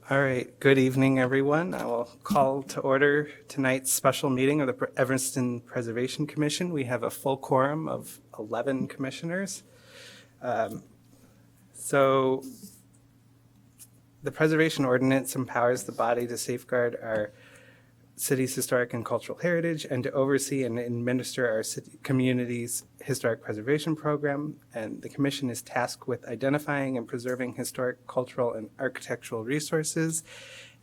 All right, good evening, everyone. I will call to order tonight's special meeting of the Evanston Preservation Commission. We have a full quorum of 11 commissioners. So the Preservation Ordinance empowers the body to safeguard our city's historic and cultural heritage and to oversee and administer our city community's historic preservation program. And the commission is tasked with identifying and preserving historic, cultural, and architectural resources.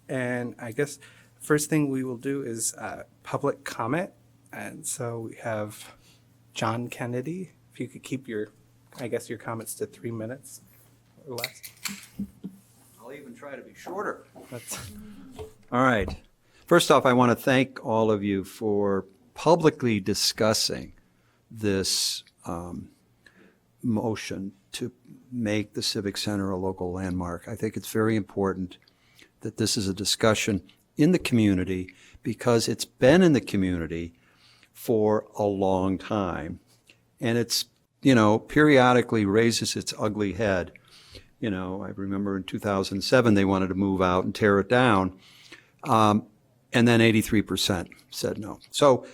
And I guess first thing we will do is public comment. And so we have John Kennedy. If you could keep your comments to 3 minutes or less. I'll even try to be shorter. That's All right. First off, I want to thank all of you for publicly discussing this motion to make the Civic Center a local landmark. I think it's very important that this is a discussion in the community because it's been in the community for a long time. And it's, periodically raises its ugly head. I remember in 2007, they wanted to move out and tear it down. And then 83% said no. So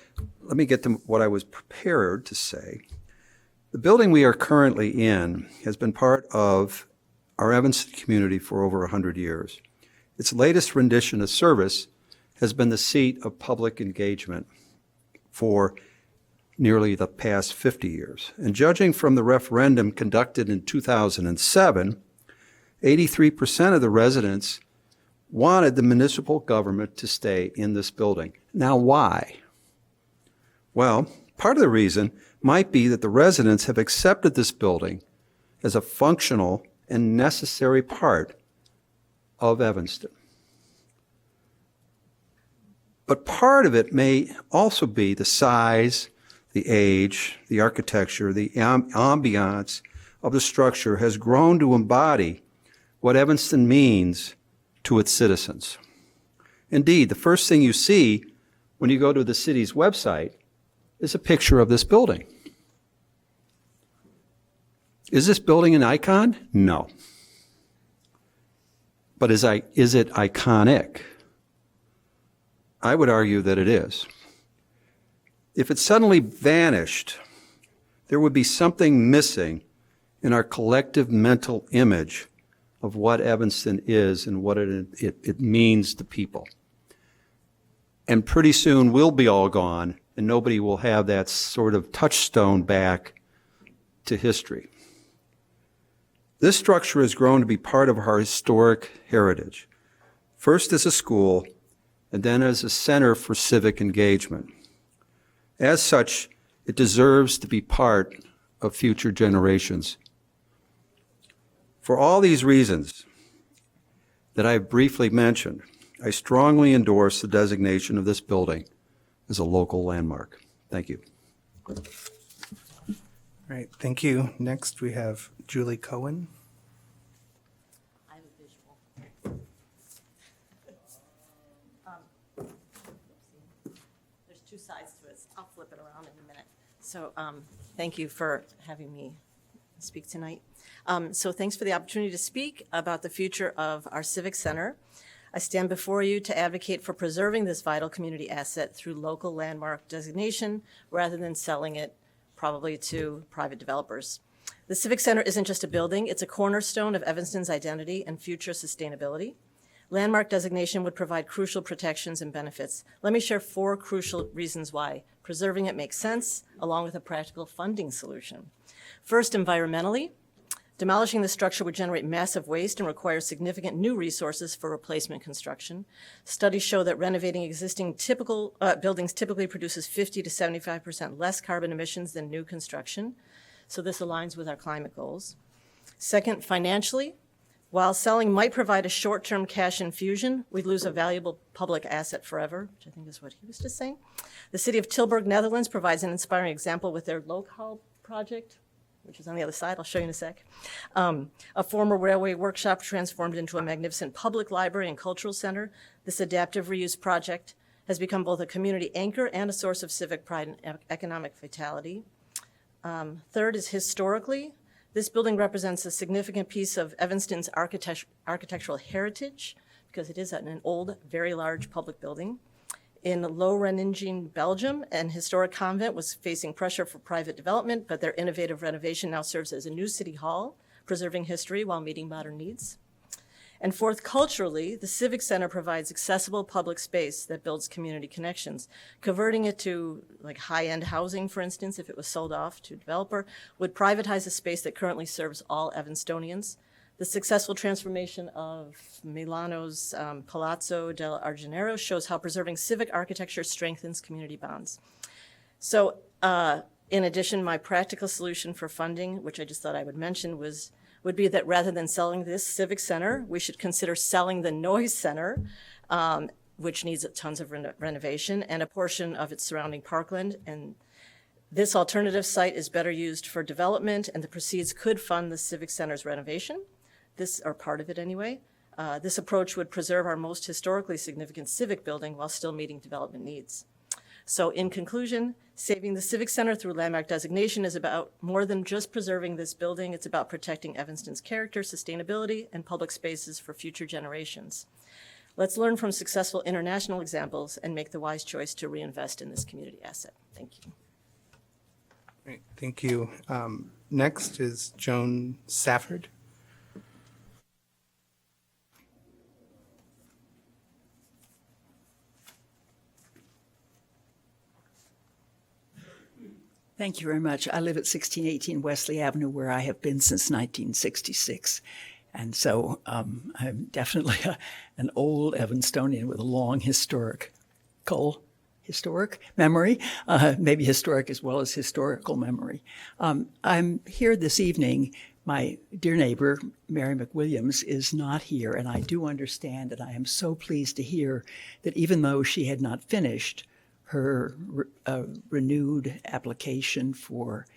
let me get to what I was prepared to say. The building we are currently in has been part of our Evanston community for over 100 years. Its latest rendition of service has been the seat of public engagement for nearly the past 50 years. And judging from the referendum conducted in 2007, 83% of the residents wanted the municipal government to stay in this building. Now, why? Well, part of the reason might be that the residents have accepted this building as a functional and necessary part of Evanston. But part of it may also be the size, the age, the architecture, the ambiance of the structure has grown to embody what Evanston means to its citizens. Indeed, the first thing you see when you go to the city's website is a picture of this building. Is this building an icon? No. But is it iconic? I would argue that it is. If it suddenly vanished, there would be something missing in our collective mental image of what Evanston is and what it means to people. And pretty soon we'll be all gone and nobody will have that sort of touchstone back to history. This structure has grown to be part of our historic heritage, first as a school and then as a center for civic engagement. As such, it deserves to be part of future generations. For all these reasons that I have briefly mentioned, I strongly endorse the designation of this building as a local landmark. Thank you. all right. Thank you. Next, we have Julie Cohen. I have a visual. There's two sides to it. I'll flip it around in a minute. So thank you for having me speak tonight. So thanks for the opportunity to speak about the future of our Civic Center. I stand before you to advocate for preserving this vital community asset through local landmark designation rather than selling it probably to private developers. The Civic Center isn't just a building, it's a cornerstone of Evanston's identity and future sustainability. Landmark designation would provide crucial protections and benefits. Let me share 4 crucial reasons why preserving it makes sense, along with a practical funding solution. First, environmentally, demolishing the structure would generate massive waste and require significant new resources for replacement construction. Studies show that renovating existing buildings typically produces 50 to 75% less carbon emissions than new construction. So this aligns with our climate goals. Second, financially, while selling might provide a short-term cash infusion, we'd lose a valuable public asset forever, which I think is what he was just saying. The city of Tilburg, Netherlands provides an inspiring example with their Lokhal project, which is on the other side. I'll show you in a sec. A former railway workshop transformed into a magnificent public library and cultural center. This adaptive reuse project has become both a community anchor and a source of civic pride and economic vitality. Third is historically, this building represents a significant piece of Evanston's architectural heritage, because it is an old, very large public building. In Lohrenningen, Belgium, an historic convent was facing pressure for private development, but their innovative renovation now serves as a new city hall, preserving history while meeting modern needs. And fourth, culturally, the Civic Center provides accessible public space that builds community connections. Converting it to like high-end housing, for instance, if it was sold off to a developer, would privatize a space that currently serves all Evanstonians. The successful transformation of Milano's Palazzo dell'Argenero shows how preserving civic architecture strengthens community bonds. So in addition, my practical solution for funding, which I just thought I would mention, would be that rather than selling this civic center, we should consider selling the Noyes Center, which needs tons of renovation, and a portion of its surrounding parkland. And this alternative site is better used for development, and the proceeds could fund the civic center's renovation. This, or part of it anyway. This approach would preserve our most historically significant civic building while still meeting development needs. So in conclusion, saving the Civic Center through landmark designation is about more than just preserving this building. It's about protecting Evanston's character, sustainability, and public spaces for future generations. Let's learn from successful international examples and make the wise choice to reinvest in this community asset. Thank you. Great, thank you. Next is Joan Safford. Thank you very much. I live at 1618 Wesley Avenue, where I have been since 1966. And so I'm definitely an old Evanstonian with a long historic memory, maybe historic as well as historical memory. I'm here this evening. My dear neighbor, Mary McWilliams, is not here, and I do understand, and I am so pleased to hear that even though she had not finished her renewed application for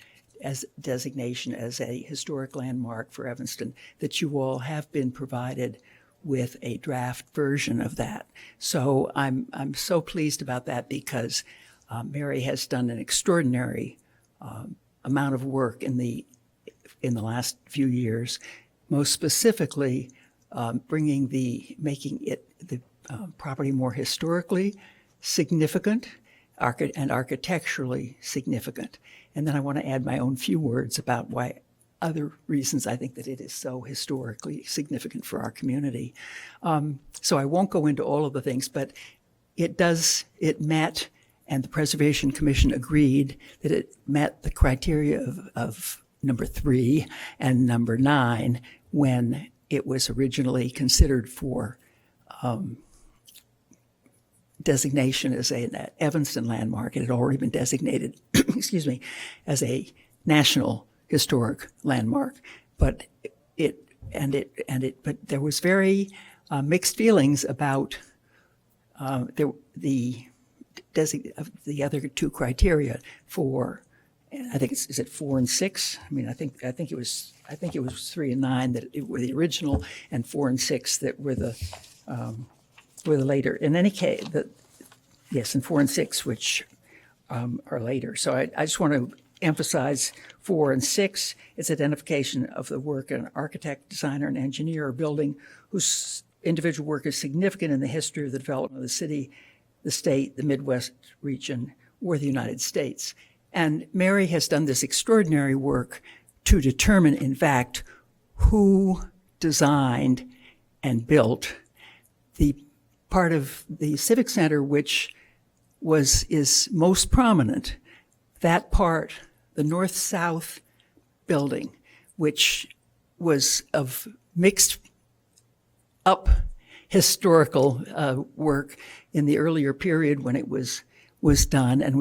as designation as a historic landmark for Evanston, that you all have been provided with a draft version of that. So I'm so pleased about that because Mary has done an extraordinary amount of work in the last few years, most specifically making the property more historically significant and architecturally significant. And then I want to add my own few words about why other reasons I think that it is so historically significant for our community. So I won't go into all of the things, but it met, and the Preservation Commission agreed that it met the criteria of number 3 and number 9 when it was originally considered for designation as an Evanston landmark. It had already been designated, as a national historic landmark. But but there was very mixed feelings about the other 2 criteria for. I think is it 4 and 6? I mean, I think it was 3 and 9 that were the original, and 4 and 6 that were the later. In any case, yes, and 4 and 6, which are later. So I just want to emphasize 4 and 6. It's identification of the work of an architect, designer, and engineer or building whose individual work is significant in the history of the development of the city, the state, the Midwest region, or the United States. And Mary has done this extraordinary work to determine, in fact, who designed and built the part of the Civic Center which is most prominent. That part, the north-south building, which was of mixed up historical work in the earlier period when it was done, and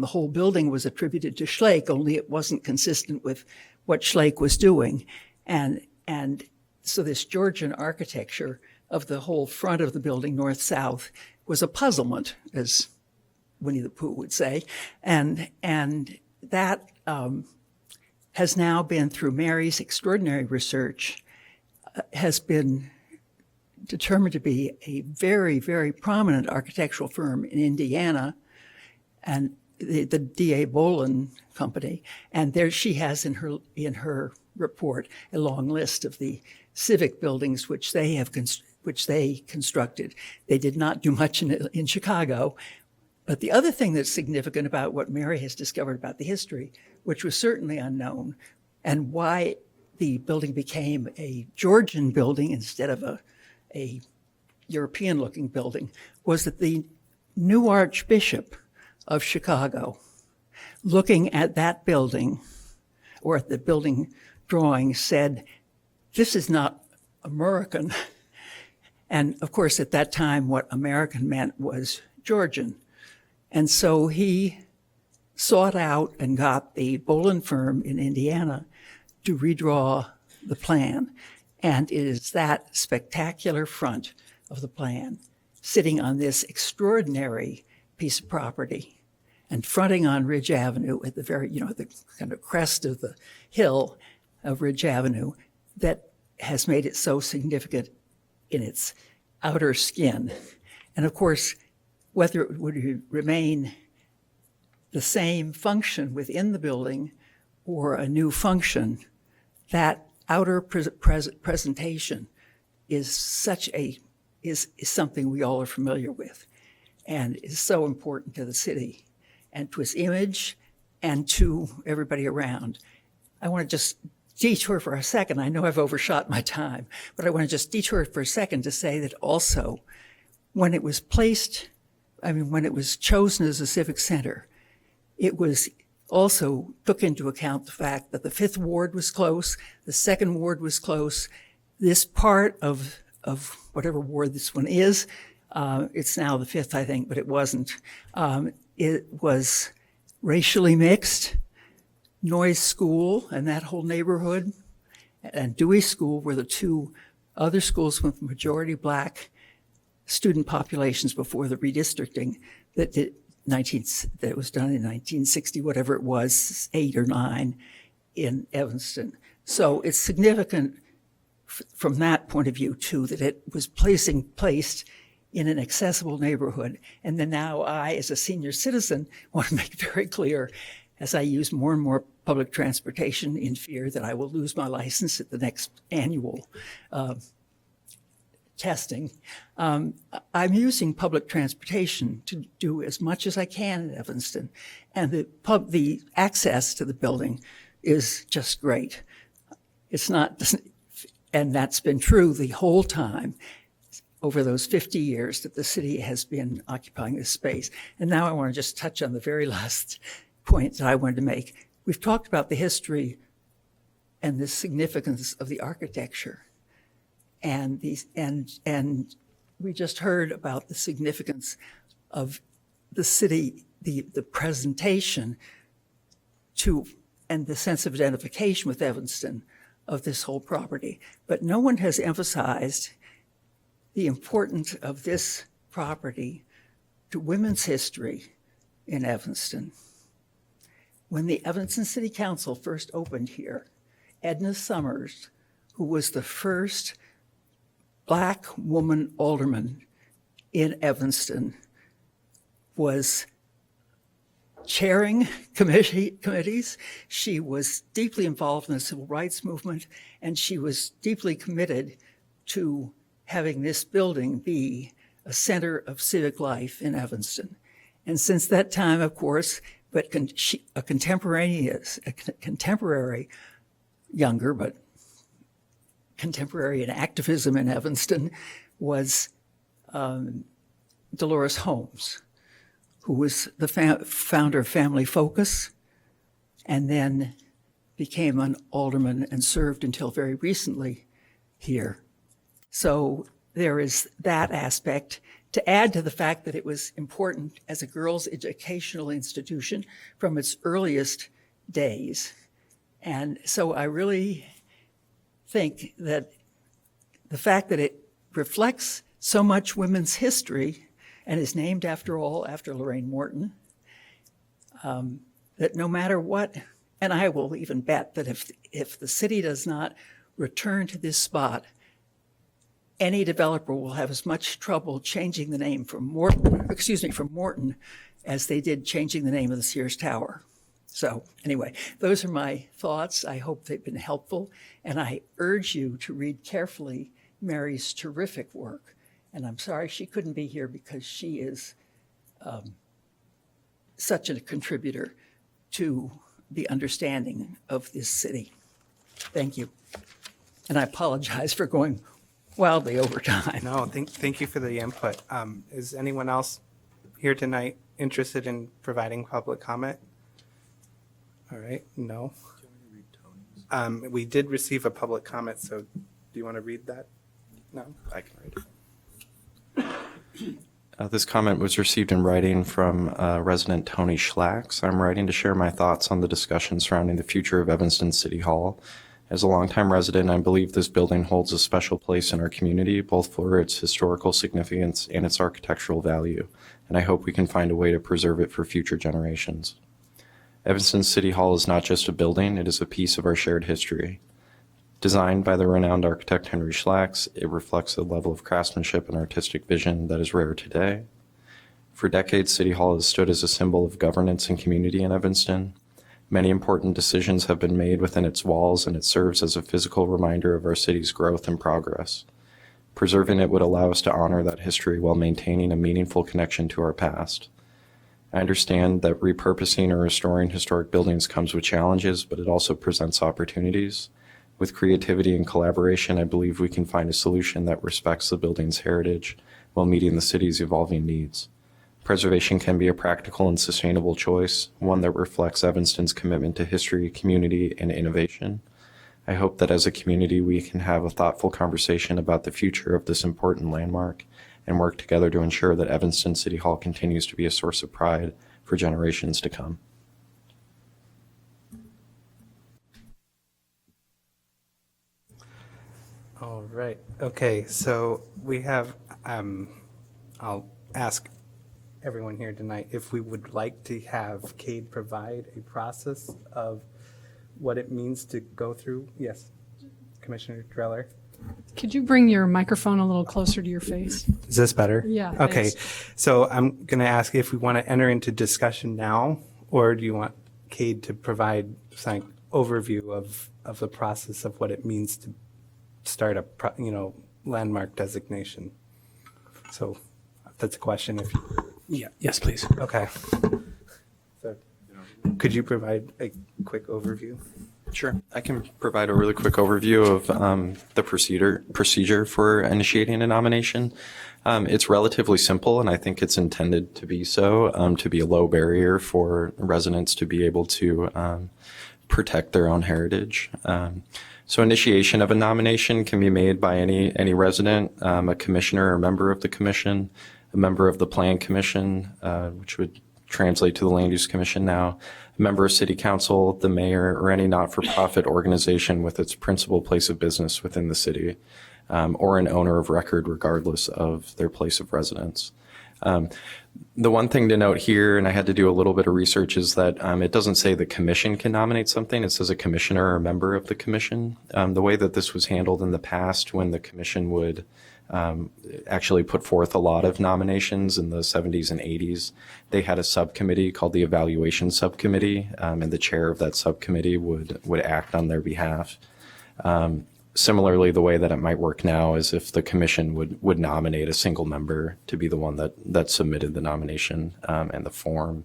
the whole building was attributed to Schleich, only it wasn't consistent with what Schleich was doing. And so this Georgian architecture of the whole front of the building, north-south, was a puzzlement, as Winnie the Pooh would say. And that has now been, through Mary's extraordinary research, has been determined to be a very, very prominent architectural firm in Indiana, and the D.A. Bolin Company. And there she has in her report a long list of the civic buildings which they have which they constructed. They did not do much in Chicago. But the other thing that's significant about what Mary has discovered about the history, which was certainly unknown, and why the building became a Georgian building instead of a European-looking building, was that the new Archbishop of Chicago, looking at that building, or at the building drawing, said, "This is not American." And of course, at that time, what American meant was Georgian. And so he sought out and got the Boland firm in Indiana to redraw the plan. And it is that spectacular front of the plan sitting on this extraordinary piece of property and fronting on Ridge Avenue at the very, the kind of crest of the hill of Ridge Avenue that has made it so significant in its outer skin. And of course, whether it would remain the same function within the building or a new function, that outer presentation is something we all are familiar with, and is so important to the city and to its image and to everybody around. I want to just detour for a second. I know I've overshot my time, but I want to just detour for a second to say that also when it was chosen as a civic center, it was also took into account the fact that the 5th Ward was close, the 2nd Ward was close. This part of whatever ward this one is, it's now the 5th, I think, but it wasn't. It was racially mixed. Noyes School and that whole neighborhood and Dewey School were the two other schools with majority black student populations before the redistricting that was done in 1960, whatever it was, 8 or 9 in Evanston. So it's significant from that point of view too, that it was placed in an accessible neighborhood. And then now I, as a senior citizen, want to make very clear, as I use more and more public transportation in fear that I will lose my license at the next annual testing, I'm using public transportation to do as much as I can in Evanston. And the access to the building is just great. It's not, and that's been true the whole time over those 50 years that the city has been occupying this space. And now I want to just touch on the very last point that I wanted to make. We've talked about the history and the significance of the architecture. And we just heard about the significance of the city, the presentation to, and the sense of identification with Evanston of this whole property. But no one has emphasized the importance of this property to women's history in Evanston. When the Evanston City Council first opened here, Edna Summers, who was the first Black woman alderman in Evanston, was chairing committees. She was deeply involved in the civil rights movement, and she was deeply committed to having this building be a center of civic life in Evanston. And since that time, of course, but a contemporary, younger, but contemporary in activism in Evanston was Dolores Holmes, who was the founder of Family Focus and then became an alderman and served until very recently here. So there is that aspect, to add to the fact that it was important as a girls' educational institution from its earliest days. And so I really think that the fact that it reflects so much women's history and is named, after all, after Lorraine Morton, that no matter what, and I will even bet that if the city does not return to this spot, any developer will have as much trouble changing the name from Morton as they did changing the name of the Sears Tower. So anyway, those are my thoughts. I hope they've been helpful, and I urge you to read carefully Mary's terrific work. And I'm sorry she couldn't be here because she is such a contributor to the understanding of this city. Thank you. And I apologize for going wildly over time. No, thank you for the input. Is anyone else here tonight interested in providing public comment? All right, no. We did receive a public comment, so do you want to read that? No? I can read it. This comment was received in writing from resident Tony Schlacks. I'm writing to share my thoughts on the discussion surrounding the future of Evanston City Hall. As a longtime resident, I believe this building holds a special place in our community, both for its historical significance and its architectural value, and I hope we can find a way to preserve it for future generations. Evanston City Hall is not just a building, it is a piece of our shared history. Designed by the renowned architect Henry Schlacks, it reflects a level of craftsmanship and artistic vision that is rare today. For decades, City Hall has stood as a symbol of governance and community in Evanston. Many important decisions have been made within its walls, and it serves as a physical reminder of our city's growth and progress. Preserving it would allow us to honor that history while maintaining a meaningful connection to our past. I understand that repurposing or restoring historic buildings comes with challenges, but it also presents opportunities. With creativity and collaboration, I believe we can find a solution that respects the building's heritage while meeting the city's evolving needs. Preservation can be a practical and sustainable choice, one that reflects Evanston's commitment to history, community, and innovation. I hope that as a community, we can have a thoughtful conversation about the future of this important landmark and work together to ensure that Evanston City Hall continues to be a source of pride for generations to come. All right. Okay, so we have, I'll ask everyone here tonight if we would like to have Cade provide a process of what it means to go through. Yes, Commissioner Dreller. Could you bring your microphone a little closer to your face? Is this better? Yeah, Okay, thanks. so I'm going to ask if we want to enter into discussion now, or do you want Cade to provide some overview of the process of what it means to start a, landmark designation? So that's a question if you, Yeah, yes, please. okay. So could you provide a quick overview? Sure. I can provide a really quick overview of the procedure for initiating a nomination. It's relatively simple, and I think it's intended to be so, to be a low barrier for residents to be able to protect their own heritage. So initiation of a nomination can be made by any resident, a commissioner or member of the commission, a member of the Plan Commission, which would translate to the Land Use Commission now, a member of City Council, the mayor, or any not-for-profit organization with its principal place of business within the city, or an owner of record regardless of their place of residence. The one thing to note here, and I had to do a little bit of research, is that it doesn't say the commission can nominate something. It says a commissioner or a member of the commission. The way that this was handled in the past, when the commission would actually put forth a lot of nominations in the 70s and 80s, they had a subcommittee called the Evaluation Subcommittee, and the chair of that subcommittee would act on their behalf. Similarly, the way that it might work now is if the commission would nominate a single member to be the one that submitted the nomination and the form.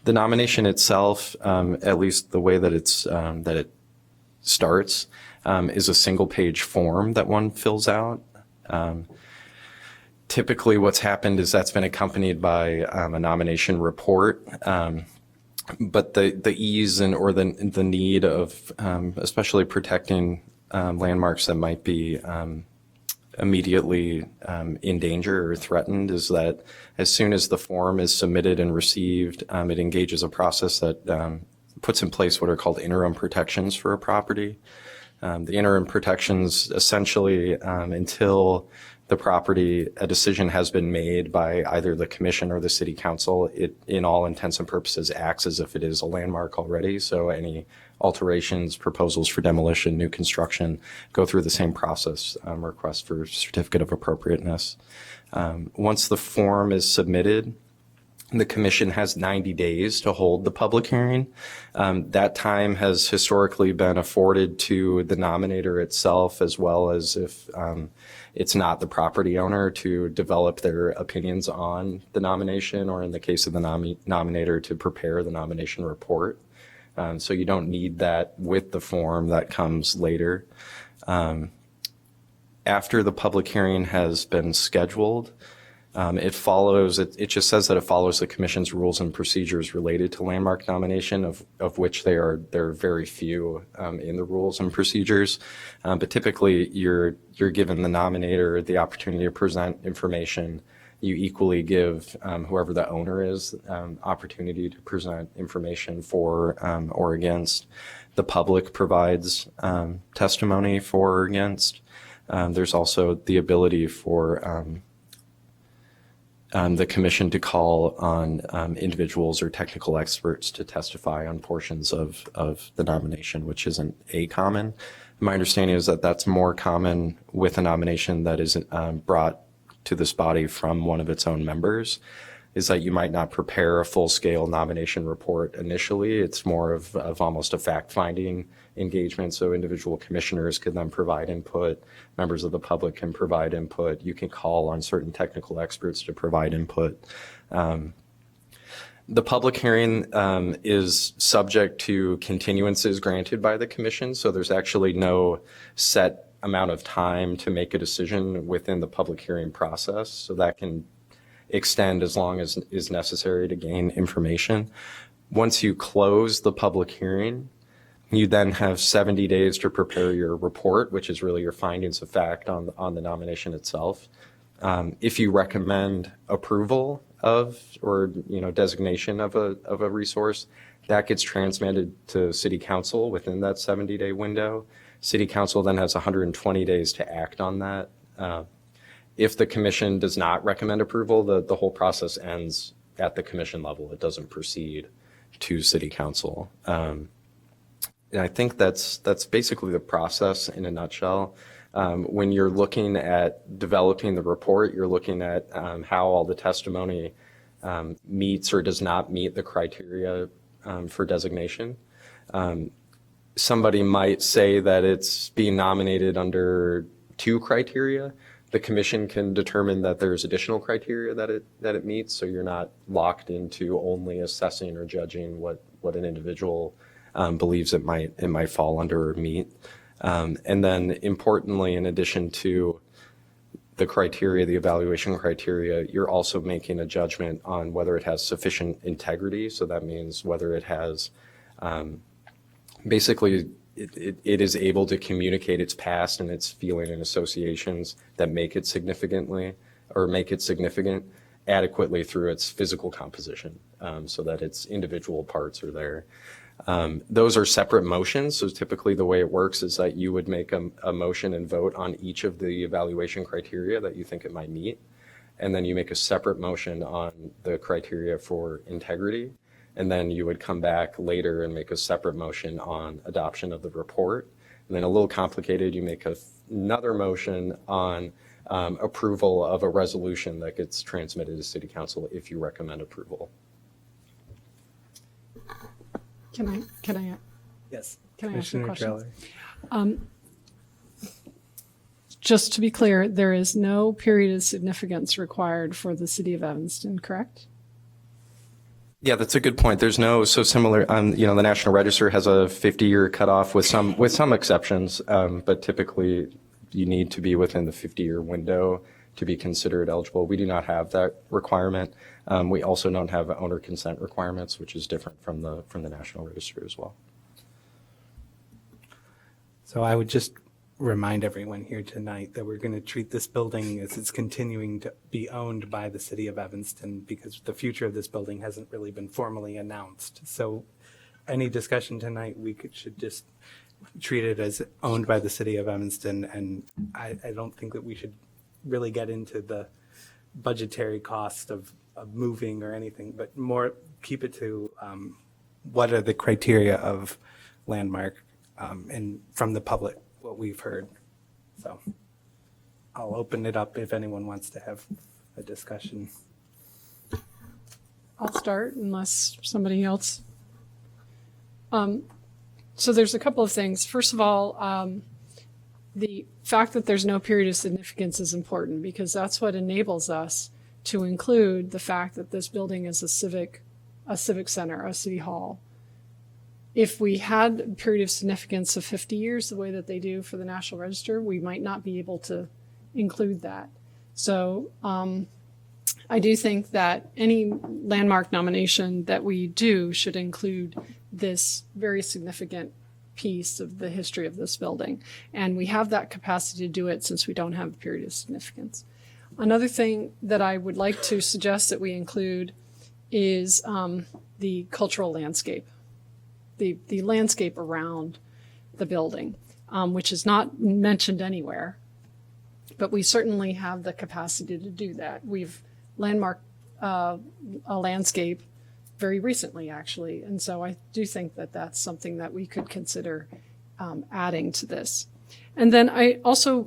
The nomination itself, at least the way that it starts, is a single-page form that one fills out. Typically, what's happened is that's been accompanied by a nomination report. But the ease or the need of especially protecting landmarks that might be immediately in danger or threatened is that as soon as the form is submitted and received, it engages a process that puts in place what are called interim protections for a property. The interim protections essentially until the property, a decision has been made by either the commission or the city council, it in all intents and purposes acts as if it is a landmark already. So any alterations, proposals for demolition, new construction go through the same process, request for certificate of appropriateness. Once the form is submitted, the commission has 90 days to hold the public hearing. That time has historically been afforded to the nominator itself, as well as if it's not the property owner, to develop their opinions on the nomination, or in the case of the nominator, to prepare the nomination report. So you don't need that with the form that comes later. After the public hearing has been scheduled, it just says that it follows the commission's rules and procedures related to landmark nomination, of which there are very few in the rules and procedures. But typically you're given the nominator the opportunity to present information. You equally give whoever the owner is opportunity to present information for or against. The public provides testimony for or against. There's also the ability for the commission to call on individuals or technical experts to testify on portions of the nomination, which isn't common. My understanding is that that's more common with a nomination that is brought to this body from one of its own members, is that you might not prepare a full-scale nomination report initially. It's more of almost a fact-finding engagement, so individual commissioners could then provide input, members of the public can provide input, you can call on certain technical experts to provide input. The public hearing is subject to continuances granted by the commission, so there's actually no set amount of time to make a decision within the public hearing process, so that can extend as long as is necessary to gain information. Once you close the public hearing, you then have 70 days to prepare your report, which is really your findings of fact on the nomination itself. If you recommend approval of, or designation of a resource, that gets transmitted to City Council within that 70-day window. City Council then has 120 days to act on that. If the commission does not recommend approval, the whole process ends at the commission level. It doesn't proceed to City Council. And I think that's basically the process in a nutshell. When you're looking at developing the report, you're looking at how all the testimony meets or does not meet the criteria for designation. Somebody might say that it's being nominated under 2 criteria. The commission can determine that there's additional criteria that it meets, so you're not locked into only assessing or judging what an individual believes it might fall under or meet. And then importantly, in addition to the criteria, the evaluation criteria, you're also making a judgment on whether it has sufficient integrity. So that means whether it has basically it is able to communicate its past and its feeling and associations that make it significant adequately through its physical composition, so that its individual parts are there. Those are separate motions. So typically the way it works is that you would make a motion and vote on each of the evaluation criteria that you think it might meet. And then you make a separate motion on the criteria for integrity. And then you would come back later and make a separate motion on adoption of the report. And then a little complicated, you make another motion on approval of a resolution that gets transmitted to City Council if you recommend approval. Can I Yes. Can I ask you a Commissioner question? Treller. just to be clear, there is no period of significance required for the city of Evanston, correct? Yeah, that's a good point. There's no, so similar, the National Register has a 50-year cutoff with some exceptions, but typically you need to be within the 50-year window to be considered eligible. We do not have that requirement. We also don't have owner consent requirements, which is different from the National Register as well. So I would just remind everyone here tonight that we're going to treat this building as it's continuing to be owned by the city of Evanston, because the future of this building hasn't really been formally announced. So any discussion tonight, should just treat it as owned by the city of Evanston. And I don't think that we should really get into the budgetary cost of moving or anything, but more keep it to what are the criteria of landmark and from the public, what we've heard. So I'll open it up if anyone wants to have a discussion. I'll start unless somebody else. So there's a couple of things. First of all, the fact that there's no period of significance is important because that's what enables us to include the fact that this building is a civic center, a city hall. If we had a period of significance of 50 years, the way that they do for the National Register, we might not be able to include that. So I do think that any landmark nomination that we do should include this very significant piece of the history of this building. And we have that capacity to do it since we don't have a period of significance. Another thing that I would like to suggest that we include is the cultural landscape, the landscape around the building, which is not mentioned anywhere, but we certainly have the capacity to do that. We've landmarked a landscape very recently, actually, and so I do think that that's something that we could consider adding to this. And then I also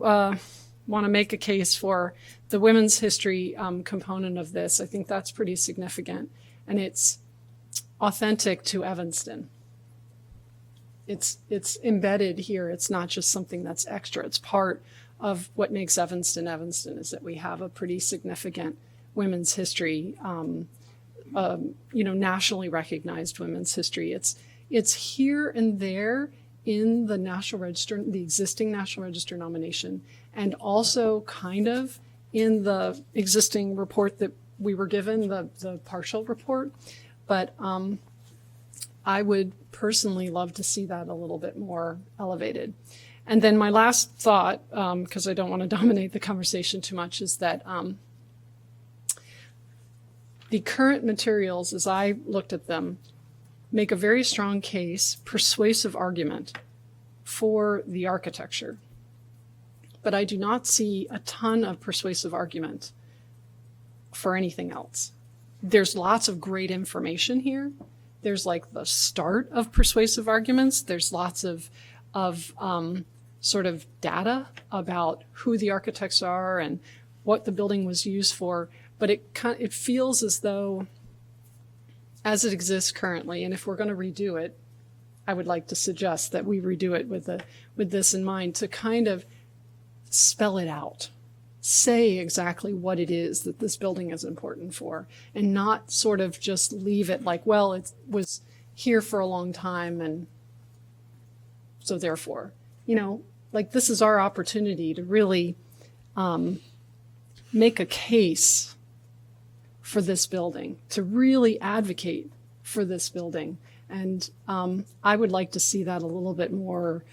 want to make a case for the women's history component of this. I think that's pretty significant, and it's authentic to Evanston. It's embedded here. It's not just something that's extra. It's part of what makes Evanston Evanston, is that we have a pretty significant women's history, nationally recognized women's history. It's here and there in the National Register, the existing National Register nomination, and also kind of in the existing report that we were given, the partial report. But I would personally love to see that a little bit more elevated. And then my last thought, because I don't want to dominate the conversation too much, is that the current materials, as I looked at them, make a very strong case, persuasive argument for the architecture. But I do not see a ton of persuasive argument for anything else. There's lots of great information here. There's like the start of persuasive arguments. There's lots of sort of data about who the architects are and what the building was used for. But it feels as though, as it exists currently, and if we're going to redo it, I would like to suggest that we redo it with this in mind, to kind of spell it out, say exactly what it is that this building is important for, and not sort of just leave it like, well, it was here for a long time, and so therefore, like this is our opportunity to really make a case for this building, to really advocate for this building. And I would like to see that a little bit more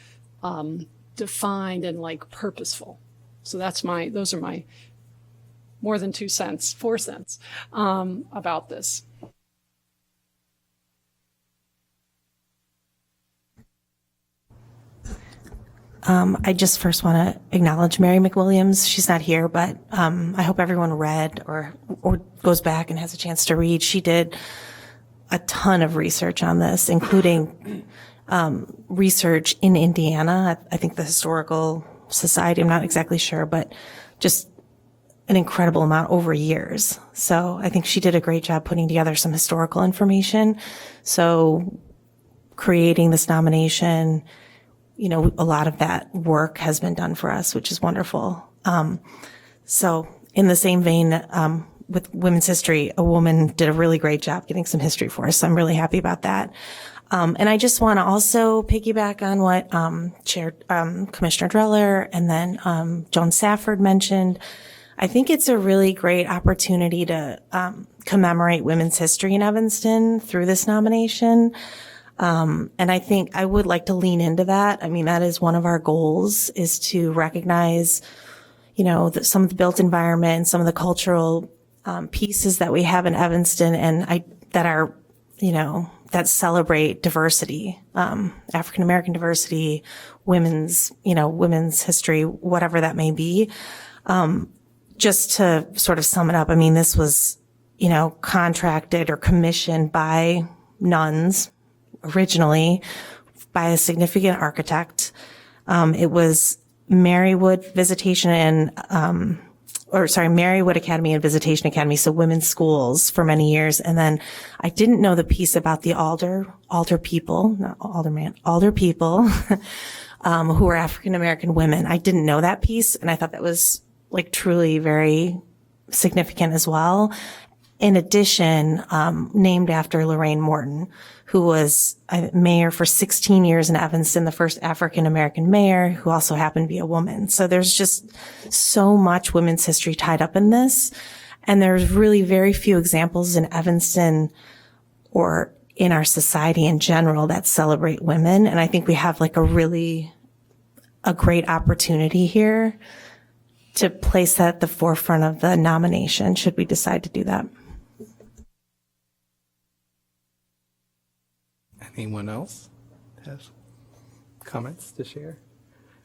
defined and like purposeful. So those are my more than 4 cents about this. I just first want to acknowledge Mary McWilliams. She's not here, but I hope everyone read or goes back and has a chance to read. She did a ton of research on this, including research in Indiana. I think the Historical Society, I'm not exactly sure, but just an incredible amount over years. So I think she did a great job putting together some historical information. So creating this nomination, a lot of that work has been done for us, which is wonderful. So in the same vein, with women's history, a woman did a really great job getting some history for us. So I'm really happy about that. And I just want to also piggyback on what Commissioner Dreller and then Joan Safford mentioned. I think it's a really great opportunity to commemorate women's history in Evanston through this nomination. And I think I would like to lean into that. I mean, that is one of our goals, is to recognize, some of the built environment, some of the cultural pieces that we have in Evanston, and that celebrate diversity, African American diversity, women's history, whatever that may be. Just to sort of sum it up, I mean, this was, contracted or commissioned by nuns originally, by a significant architect. It was Marywood Visitation and Marywood Academy and Visitation Academy, so women's schools for many years. And then I didn't know the piece about the alder people, not alderman, alder people, who were African American women. I didn't know that piece, and I thought that was like truly very significant as well. In addition, named after Lorraine Morton, who was mayor for 16 years in Evanston, the first African-American mayor, who also happened to be a woman. So there's just so much women's history tied up in this. And there's really very few examples in Evanston or in our society in general that celebrate women. And I think we have like a great opportunity here to place that at the forefront of the nomination, should we decide to do that. Anyone else have comments to share?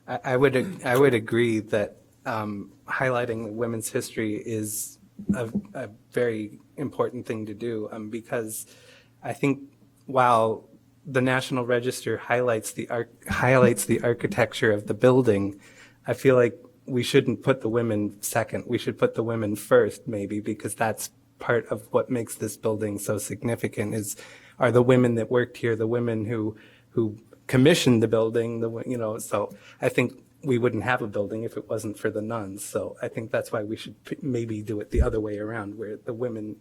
I would agree that highlighting women's history is a very important thing to do, because I think while the National Register highlights the architecture of the building, I feel like we shouldn't put the women second. We should put the women first, maybe, because that's part of what makes this building so significant are the women that worked here, the women who commissioned the building, so I think we wouldn't have a building if it wasn't for the nuns. So I think that's why we should maybe do it the other way around, where the women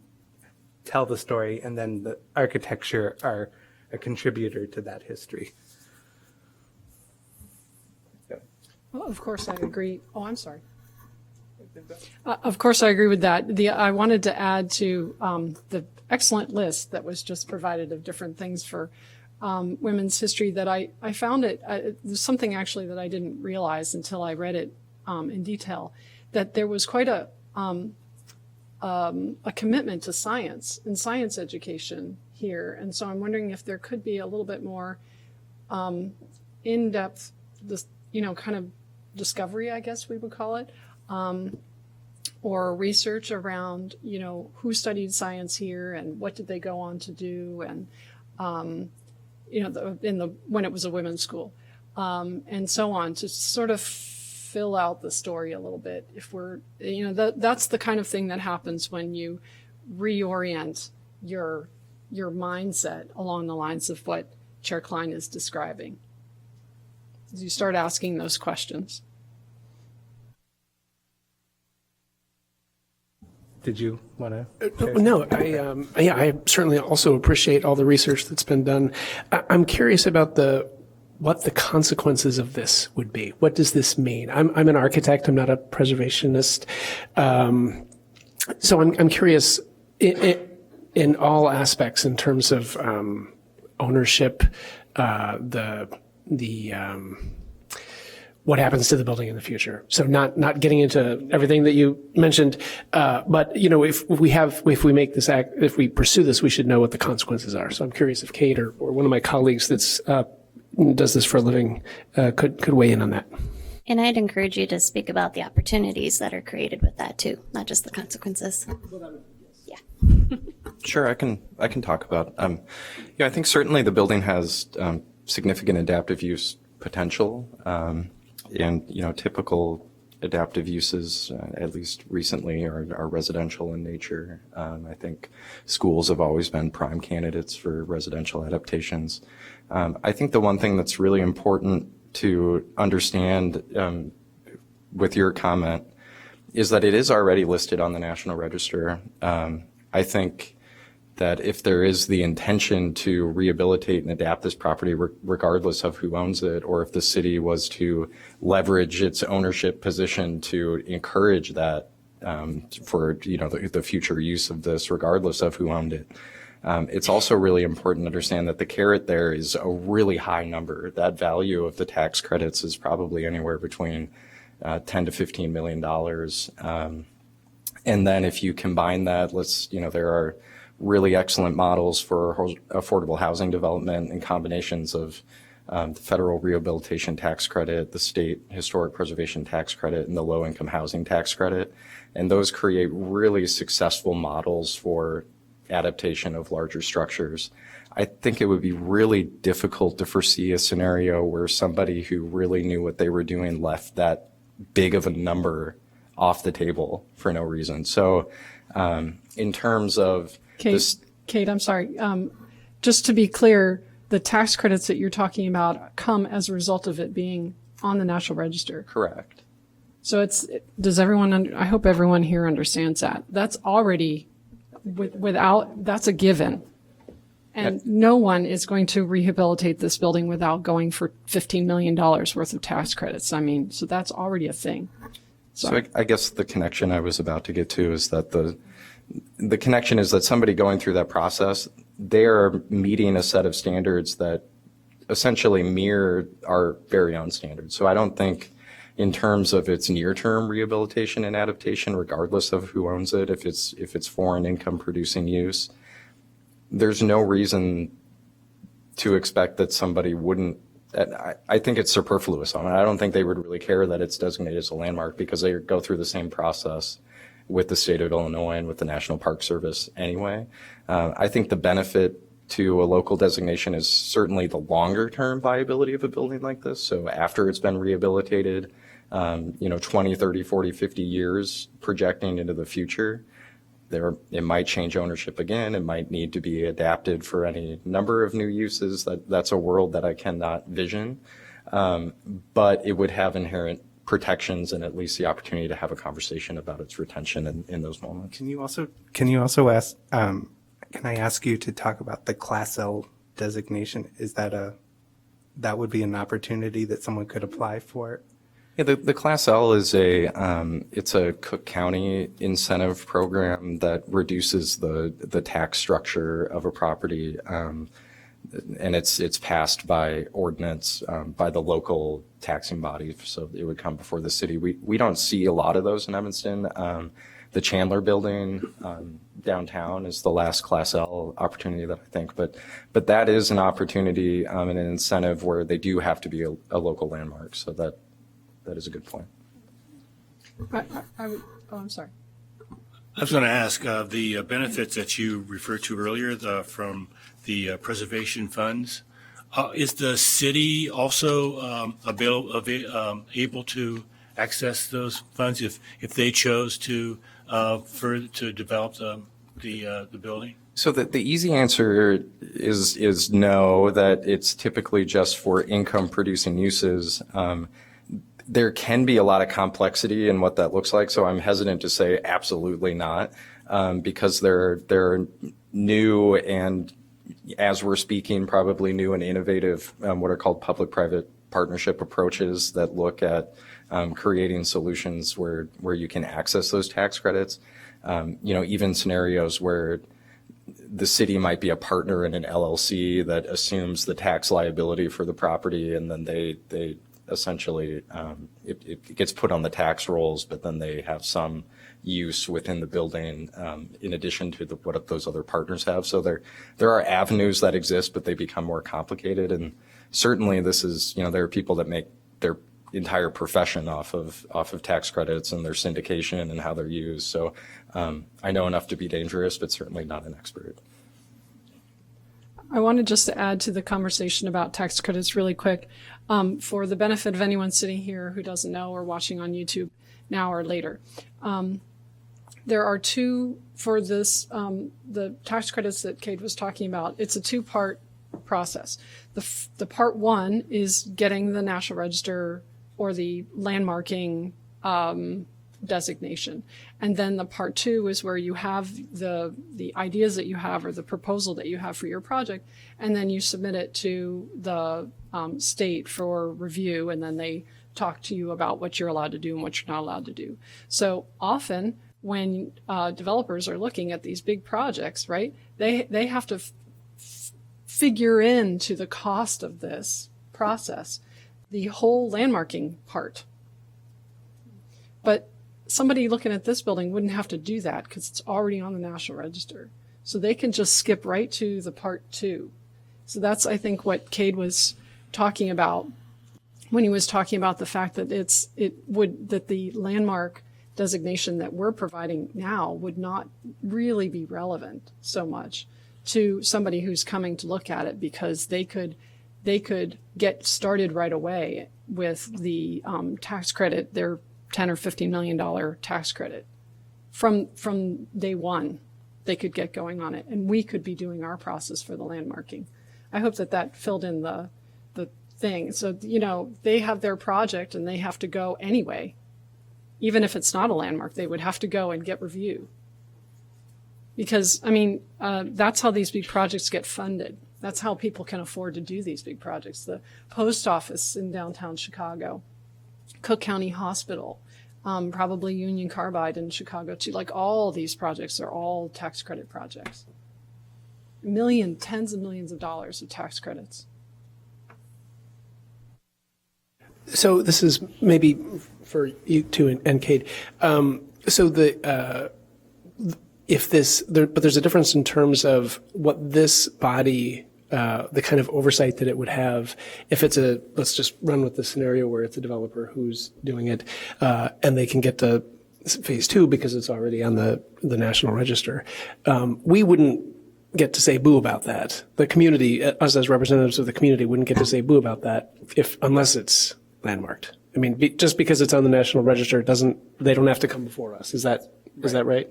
tell the story and then the architecture are a contributor to that history. Well, of course, I agree. Oh, I'm sorry. Of course, I agree with that. I wanted to add to the excellent list that was just provided of different things for women's history that I found there's something actually that I didn't realize until I read it in detail, that there was quite a commitment to science and science education here. And so I'm wondering if there could be a little bit more in-depth, kind of discovery, I guess we would call it, or research around, who studied science here and what did they go on to do, and when it was a women's school, and so on, to sort of fill out the story a little bit. If we're, that's the kind of thing that happens when you reorient your mindset along the lines of what Chair Klein is describing. As you start asking those questions. Did you want to? No, I certainly also appreciate all the research that's been done. I'm curious about what the consequences of this would be. What does this mean? I'm an architect. I'm not a preservationist. So I'm curious in all aspects in terms of ownership, what happens to the building in the future. So not getting into everything that you mentioned, but if we pursue this, we should know what the consequences are. So I'm curious if Kate or one of my colleagues that's does this for a living could weigh in on that. And I'd encourage you to speak about the opportunities that are created with that too, not just the consequences. Yeah. Sure, I can talk about. I think certainly the building has significant adaptive use potential. And, typical adaptive uses, at least recently, are residential in nature. I think schools have always been prime candidates for residential adaptations. I think the one thing that's really important to understand with your comment is that it is already listed on the National Register. I think that if there is the intention to rehabilitate and adapt this property, regardless of who owns it, or if the city was to leverage its ownership position to encourage that for the future use of this, regardless of who owned it, it's also really important to understand that the carrot there is a really high number. That value of the tax credits is probably anywhere between $10 to $15 million. And then if you combine that, there are really excellent models for affordable housing development and combinations of the federal rehabilitation tax credit, the state historic preservation tax credit, and the low-income housing tax credit. And those create really successful models for adaptation of larger structures. I think it would be really difficult to foresee a scenario where somebody who really knew what they were doing left that big of a number off the table for no reason. So in terms of this, Kate, I'm sorry. Just to be clear, the tax credits that you're talking about come as a result of it being on the National Register. correct. So does everyone, I hope everyone here understands that. That's already, that's a given. And no one is going to rehabilitate this building without going for $15 million worth of tax credits. I mean, so that's already a thing. So I guess the connection I was about to get to is that the connection is that somebody going through that process, they're meeting a set of standards that essentially mirror our very own standards. So I don't think in terms of its near-term rehabilitation and adaptation, regardless of who owns it, if it's foreign income producing use, there's no reason to expect that somebody wouldn't. I think it's superfluous on it. I don't think they would really care that it's designated as a landmark because they go through the same process with the state of Illinois and with the National Park Service anyway. I think the benefit to a local designation is certainly the longer term viability of a building like this. So after it's been rehabilitated, 20, 30, 40, 50 years projecting into the future, it might change ownership again. It might need to be adapted for any number of new uses. That's a world that I cannot vision. But it would have inherent protections and at least the opportunity to have a conversation about its retention in those moments. Can you also ask, can I ask you to talk about the Class L designation? Is that would be an opportunity that someone could apply for? Yeah, the Class L is it's a Cook County incentive program that reduces the tax structure of a property, and it's passed by ordinance by the local taxing body, so it would come before the city. We don't see a lot of those in Evanston. The Chandler Building downtown is the last Class L opportunity that I think, but that is an opportunity and an incentive where they do have to be a local landmark. So that is a good point. I'm sorry. I was going to ask the benefits that you referred to earlier from the preservation funds. Is the city also able to access those funds if they chose to further to develop the building? So the easy answer is no, that it's typically just for income producing uses. There can be a lot of complexity in what that looks like, so I'm hesitant to say absolutely not, because there are new and, as we're speaking, probably new and innovative what are called public-private partnership approaches that look at creating solutions where you can access those tax credits. Even scenarios where the city might be a partner in an LLC that assumes the tax liability for the property, and then they essentially it gets put on the tax rolls, but then they have some use within the building in addition to what those other partners have. So there are avenues that exist, but they become more complicated. And certainly this is, there are people that make their entire profession off of tax credits and their syndication and how they're used. So I know enough to be dangerous, but certainly not an expert. I wanted just to add to the conversation about tax credits really quick. For the benefit of anyone sitting here who doesn't know or watching on YouTube now or later. There are two, for this, the tax credits that Kate was talking about, it's a two-part process. The part one is getting the National Register or the landmarking designation. And then the part two is where you have the ideas that you have or the proposal that you have for your project, and then you submit it to the state for review, and then they talk to you about what you're allowed to do and what you're not allowed to do. So often when developers are looking at these big projects, right, they have to figure into the cost of this process the whole landmarking part. But somebody looking at this building wouldn't have to do that because it's already on the National Register. So they can just skip right to the part two. So that's, I think, what Cade was talking about when he was talking about the fact that that the landmark designation that we're providing now would not really be relevant so much to somebody who's coming to look at it, because they could get started right away with the tax credit, their $10 or $15 million tax credit. From day one, they could get going on it, and we could be doing our process for the landmarking. I hope that filled in the thing. So, you know, they have their project and they have to go anyway. Even if it's not a landmark, they would have to go and get review. Because, I mean, that's how these big projects get funded. That's how people can afford to do these big projects. The post office in downtown Chicago, Cook County Hospital, probably Union Carbide in Chicago too. Like all these projects are all tax credit projects. Tens of millions of dollars of tax credits. So this is maybe for you two and Kate. So but there's a difference in terms of what this body, the kind of oversight that it would have if it's let's just run with the scenario where it's a developer who's doing it, and they can get to phase 2 because it's already on the National Register. We wouldn't get to say boo about that. The community, us as representatives of the community, wouldn't get to say boo about that unless it's landmarked. I mean, just because it's on the National Register they don't have to come before us. Is that right?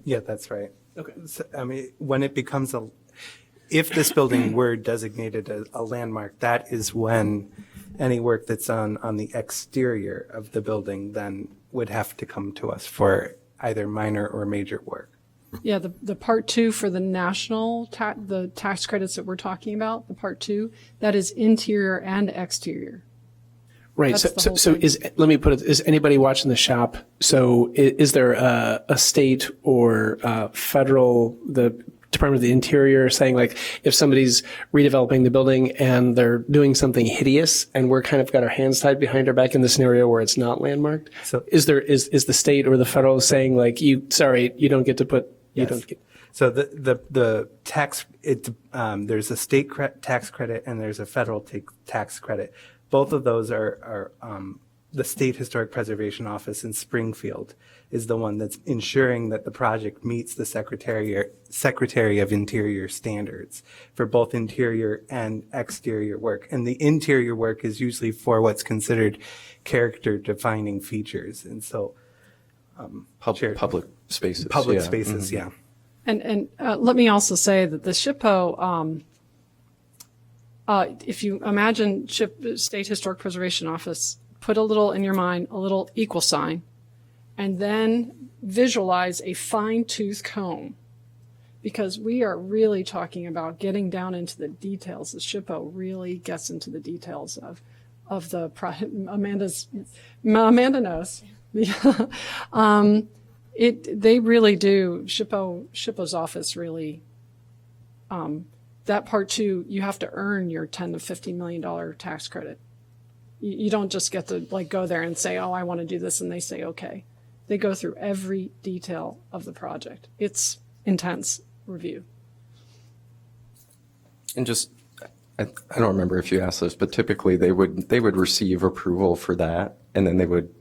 Yeah, that's right. Okay. So, I mean, when it becomes if this building were designated as a landmark, that is when any work that's done on the exterior of the building then would have to come to us for either minor or major work. Yeah, the part 2 for the national the tax credits that we're talking about, the part 2, that is interior and exterior. Right. That's the whole So thing. let me put it, is anybody watching the shop? So is there a state or federal, the Department of the Interior saying, like, if somebody's redeveloping the building and they're doing something hideous and we're kind of got our hands tied behind our back in the scenario where it's not landmarked? So- is the state or the federal saying, like, you don't get to put, you Yes. don't get. So the tax, there's a state tax credit and there's a federal tax credit. Both of those are the State Historic Preservation Office in Springfield is the one that's ensuring that the project meets the Secretary of Interior standards for both interior and exterior work. And the interior work is usually for what's considered character defining features. And so Public spaces. public yeah. spaces, Mhm. yeah. And let me also say that the SHPO, if you imagine State Historic Preservation Office, put a little in your mind, a little equal sign, and then visualize a fine-tooth comb, because we are really talking about getting down into the details. The SHPO really gets into the details of the Amanda knows. They really do. SHPO's office really, that part 2, you have to earn your $10 to $15 million tax credit. You don't just get to go there and say, oh, I want to do this, and they say, okay. They go through every detail of the project. It's intense review. And just, I don't remember if you asked this, but typically they would receive approval for that, and then they would,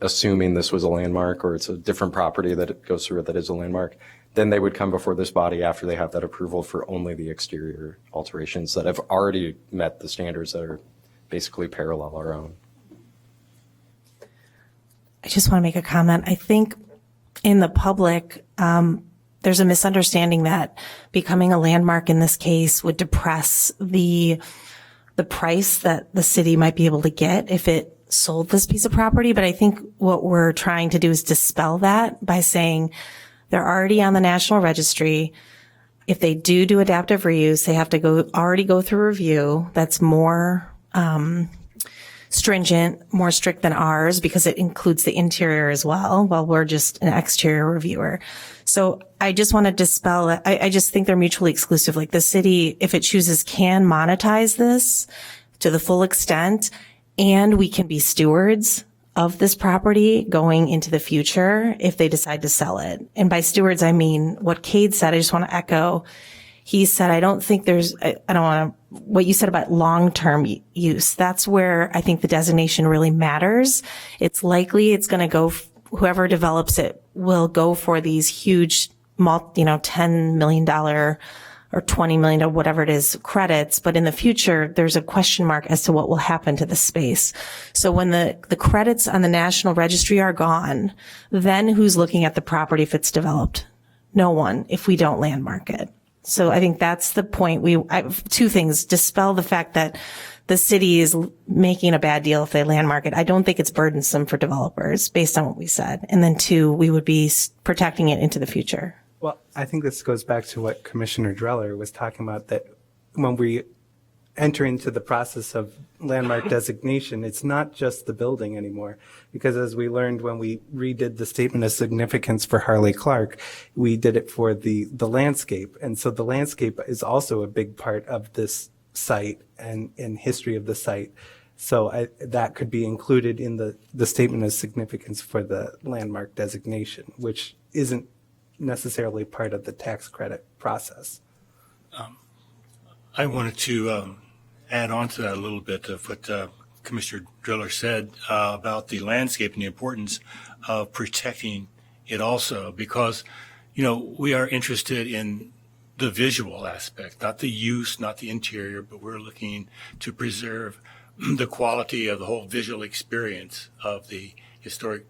assuming this was a landmark or it's a different property that it goes through that is a landmark, then they would come before this body after they have that approval for only the exterior alterations that have already met the standards that are basically parallel our own. I just want to make a comment. I think in the public, there's a misunderstanding that becoming a landmark in this case would depress the price that the city might be able to get if it sold this piece of property. But I think what we're trying to do is dispel that by saying they're already on the National Registry. If they do adaptive reuse, they have to already go through review that's more stringent, more strict than ours because it includes the interior as well, while we're just an exterior reviewer. So I just want to dispel it. I just think they're mutually exclusive. Like the city, if it chooses, can monetize this to the full extent, and we can be stewards of this property going into the future if they decide to sell it. And by stewards, I mean what Cade said. I just want to echo. He said, I don't want to, what you said about long-term use. That's where I think the designation really matters. It's likely it's going to go, whoever develops it will go for these huge, $10 million or 20 million or whatever it is credits, but in the future, there's a question mark as to what will happen to the space. So when the credits on the National Registry are gone, then who's looking at the property if it's developed? No one, if we don't landmark it. So I think that's the point. Two things: dispel the fact that the city is making a bad deal if they landmark it. I don't think it's burdensome for developers based on what we said. And then two, we would be protecting it into the future. Well, I think this goes back to what Commissioner Dreller was talking about, that when we enter into the process of landmark designation, it's not just the building anymore. Because as we learned when we redid the statement of significance for Harley Clark, we did it for the landscape. And so the landscape is also a big part of this site and history of the site. So that could be included in the statement of significance for the landmark designation, which isn't necessarily part of the tax credit process. I wanted to add on to that a little bit of what Commissioner Driller said about the landscape and the importance of protecting it also, because, we are interested in the visual aspect, not the use, not the interior, but we're looking to preserve the quality of the whole visual experience of the historic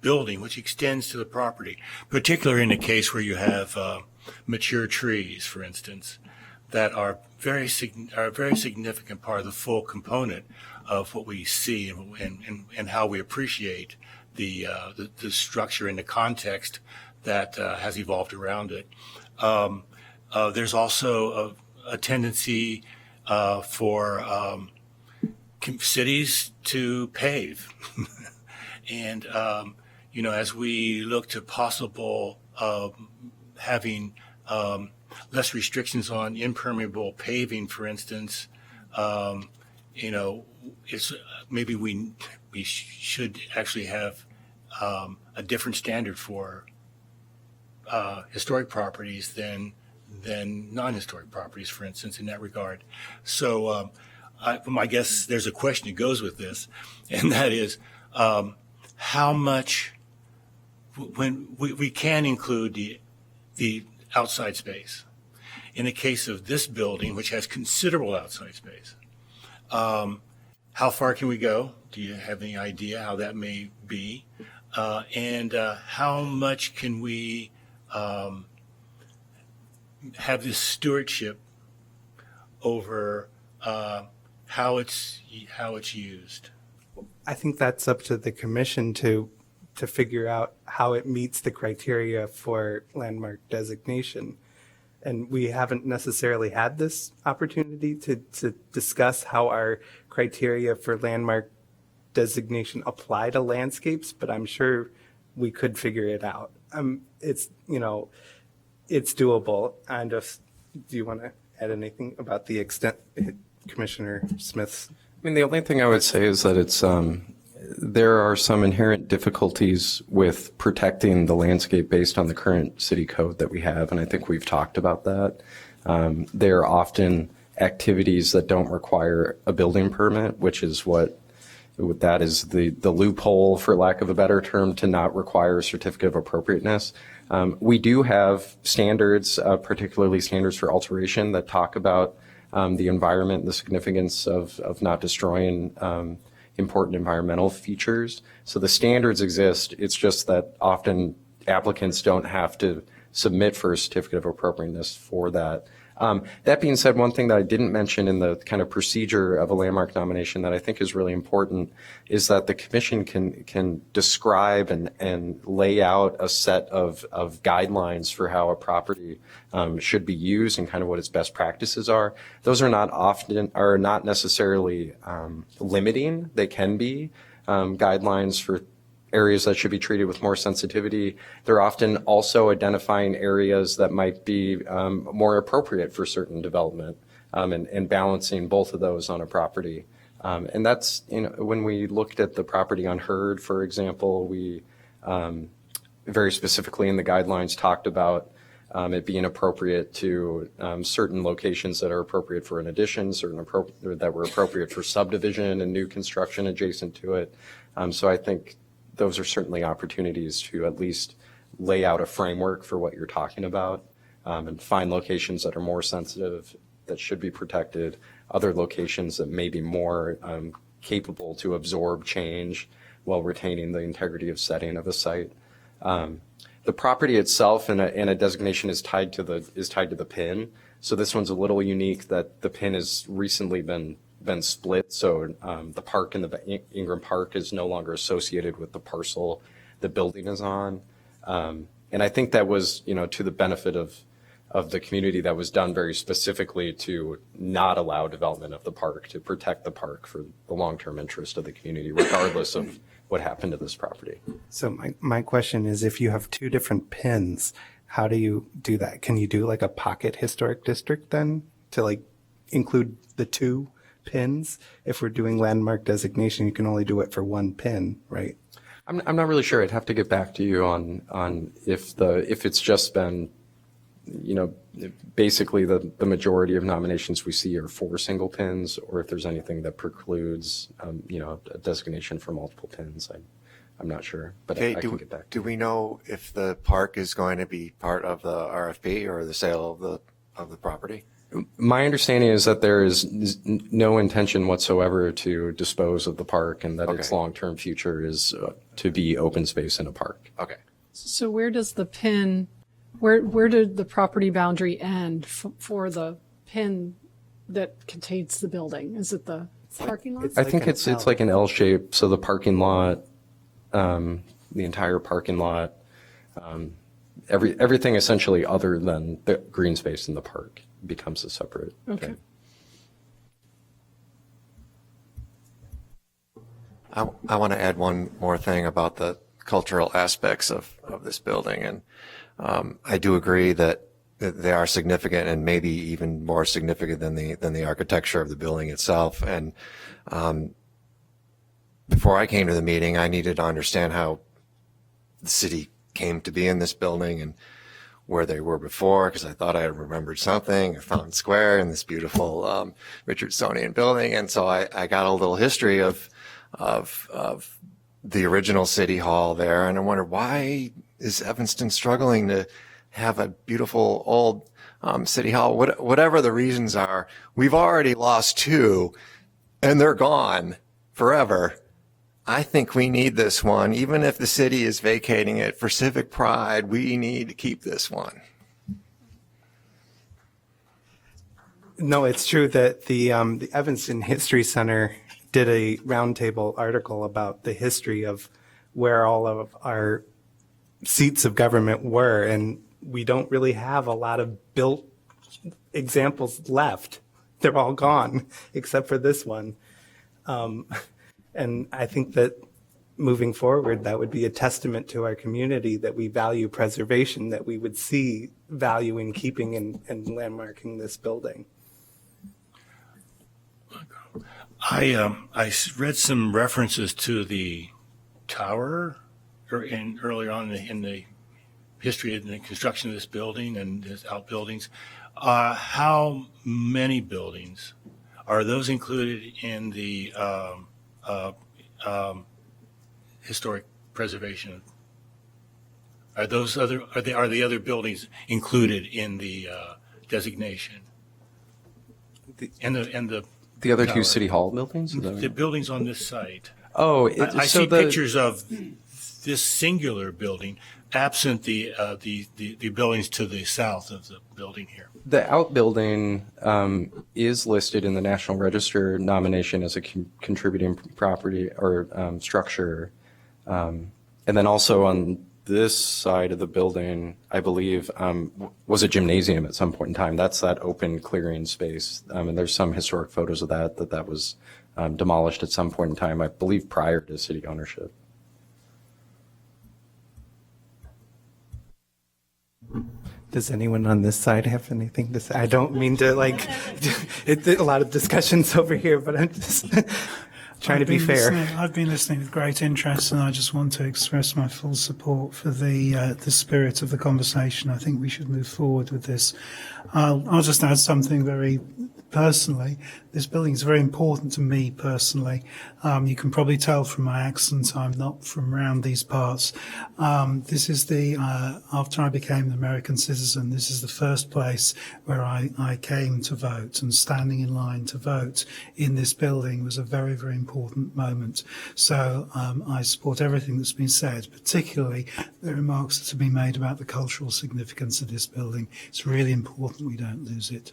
building, which extends to the property, particularly in a case where you have mature trees, for instance, that are a very significant part of the full component of what we see and how we appreciate the structure and the context that has evolved around it. There's also a tendency for cities to pave. And, as we look to possible having less restrictions on impermeable paving, for instance, it's maybe we should actually have a different standard for historic properties than non-historic properties, for instance, in that regard. So I guess there's a question that goes with this, and that is how much, when we can include the outside space. In the case of this building, which has considerable outside space, how far can we go? Do you have any idea how that may be? And how much can we have this stewardship over how it's used? I think that's up to the commission to figure out how it meets the criteria for landmark designation. And we haven't necessarily had this opportunity to discuss how our criteria for landmark designation apply to landscapes, but I'm sure we could figure it out. It's doable. And do you want to add anything about the extent, Commissioner Smith's? I mean, the only thing I would say is that it's there are some inherent difficulties with protecting the landscape based on the current city code that we have, and I think we've talked about that. There are often activities that don't require a building permit, which is that is the loophole, for lack of a better term, to not require a certificate of appropriateness. We do have standards, particularly standards for alteration, that talk about the environment, the significance of not destroying important environmental features. So the standards exist. It's just that often applicants don't have to submit for a certificate of appropriateness for that. That being said, one thing that I didn't mention in the kind of procedure of a landmark nomination that I think is really important is that the commission can describe and lay out a set of guidelines for how a property should be used and kind of what its best practices are. Those are not necessarily limiting. They can be guidelines for areas that should be treated with more sensitivity. They're often also identifying areas that might be more appropriate for certain development and balancing both of those on a property. And that's, when we looked at the property on Hurd, for example, we very specifically in the guidelines talked about it being appropriate to certain locations that are appropriate for an addition, that were appropriate for subdivision and new construction adjacent to it. So I think those are certainly opportunities to at least lay out a framework for what you're talking about. and find locations that are more sensitive that should be protected, other locations that may be more capable to absorb change while retaining the integrity of setting of a site. The property itself in a designation is tied to the pin. So this one's a little unique that the pin has recently been split. So the park in the Ingram Park is no longer associated with the parcel the building is on. And I think that was, to the benefit of the community. That was done very specifically to not allow development of the park, to protect the park for the long-term interest of the community, regardless of what happened to this property. So my question is, if you have two different pins, how do you do that? Can you do like a pocket historic district then to like include the two pins? If we're doing landmark designation, you can only do it for one pin, right? I'm not really sure. I'd have to get back to you on if it's just been, basically the majority of nominations we see are for single pins, or if there's anything that precludes, a designation for multiple pins. I'm not sure, but I can get back to you. Do we know if the park is going to be part of the RFP or the sale of the property? My understanding is that there is no intention whatsoever to dispose of the park, and that its long-term future is to be open space in a park. Okay. So where does the pin, where did the property boundary end for the pin that contains the building? Is it the parking lot? I think it's like an L shape. So the parking lot, the entire parking lot, everything essentially other than the green space in the park becomes a separate thing. I want to add one more thing about the cultural aspects of this building. And I do agree that they are significant and maybe even more significant than the architecture of the building itself. And before I came to the meeting, I needed to understand how the city came to be in this building and where they were before, because I thought I remembered something. I found Square in this beautiful Richardsonian building. And so I got a little history of the original city hall there. And I wondered, why is Evanston struggling to have a beautiful old city hall? Whatever the reasons are, we've already lost two and they're gone forever. I think we need this one. Even if the city is vacating it for civic pride, we need to keep this one. No, it's true that the Evanston History Center did a roundtable article about the history of where all of our seats of government were, and we don't really have a lot of built examples left. They're all gone, except for this one. And I think that moving forward, that would be a testament to our community that we value preservation, that we would see value in keeping and landmarking this building. I read some references to the tower earlier on in the history of the construction of this building and its outbuildings. How many buildings are those included in the historic preservation? Are the other buildings included in the designation? The other two city hall buildings? The buildings on this site. Oh, I so see pictures of this singular building, absent the buildings to the south of the building here. The outbuilding is listed in the National Register nomination as a contributing property or structure. And then also on this side of the building, I believe, was a gymnasium at some point in time. That's that open clearing space. And there's some historic photos of that was demolished at some point in time, I believe prior to city ownership. Does anyone on this side have anything to say? I don't mean to it's a lot of discussions over here, but I'm just, trying to be fair. I've been listening with great interest, and I just want to express my full support for the spirit of the conversation. I think we should move forward with this. I'll just add something very personally. This building is very important to me personally. You can probably tell from my accent I'm not from around these parts. This is after I became an American citizen, this is the first place where I came to vote, and standing in line to vote in this building was a very, very important moment. So I support everything that's been said, particularly the remarks that have been made about the cultural significance of this building. It's really important we don't lose it.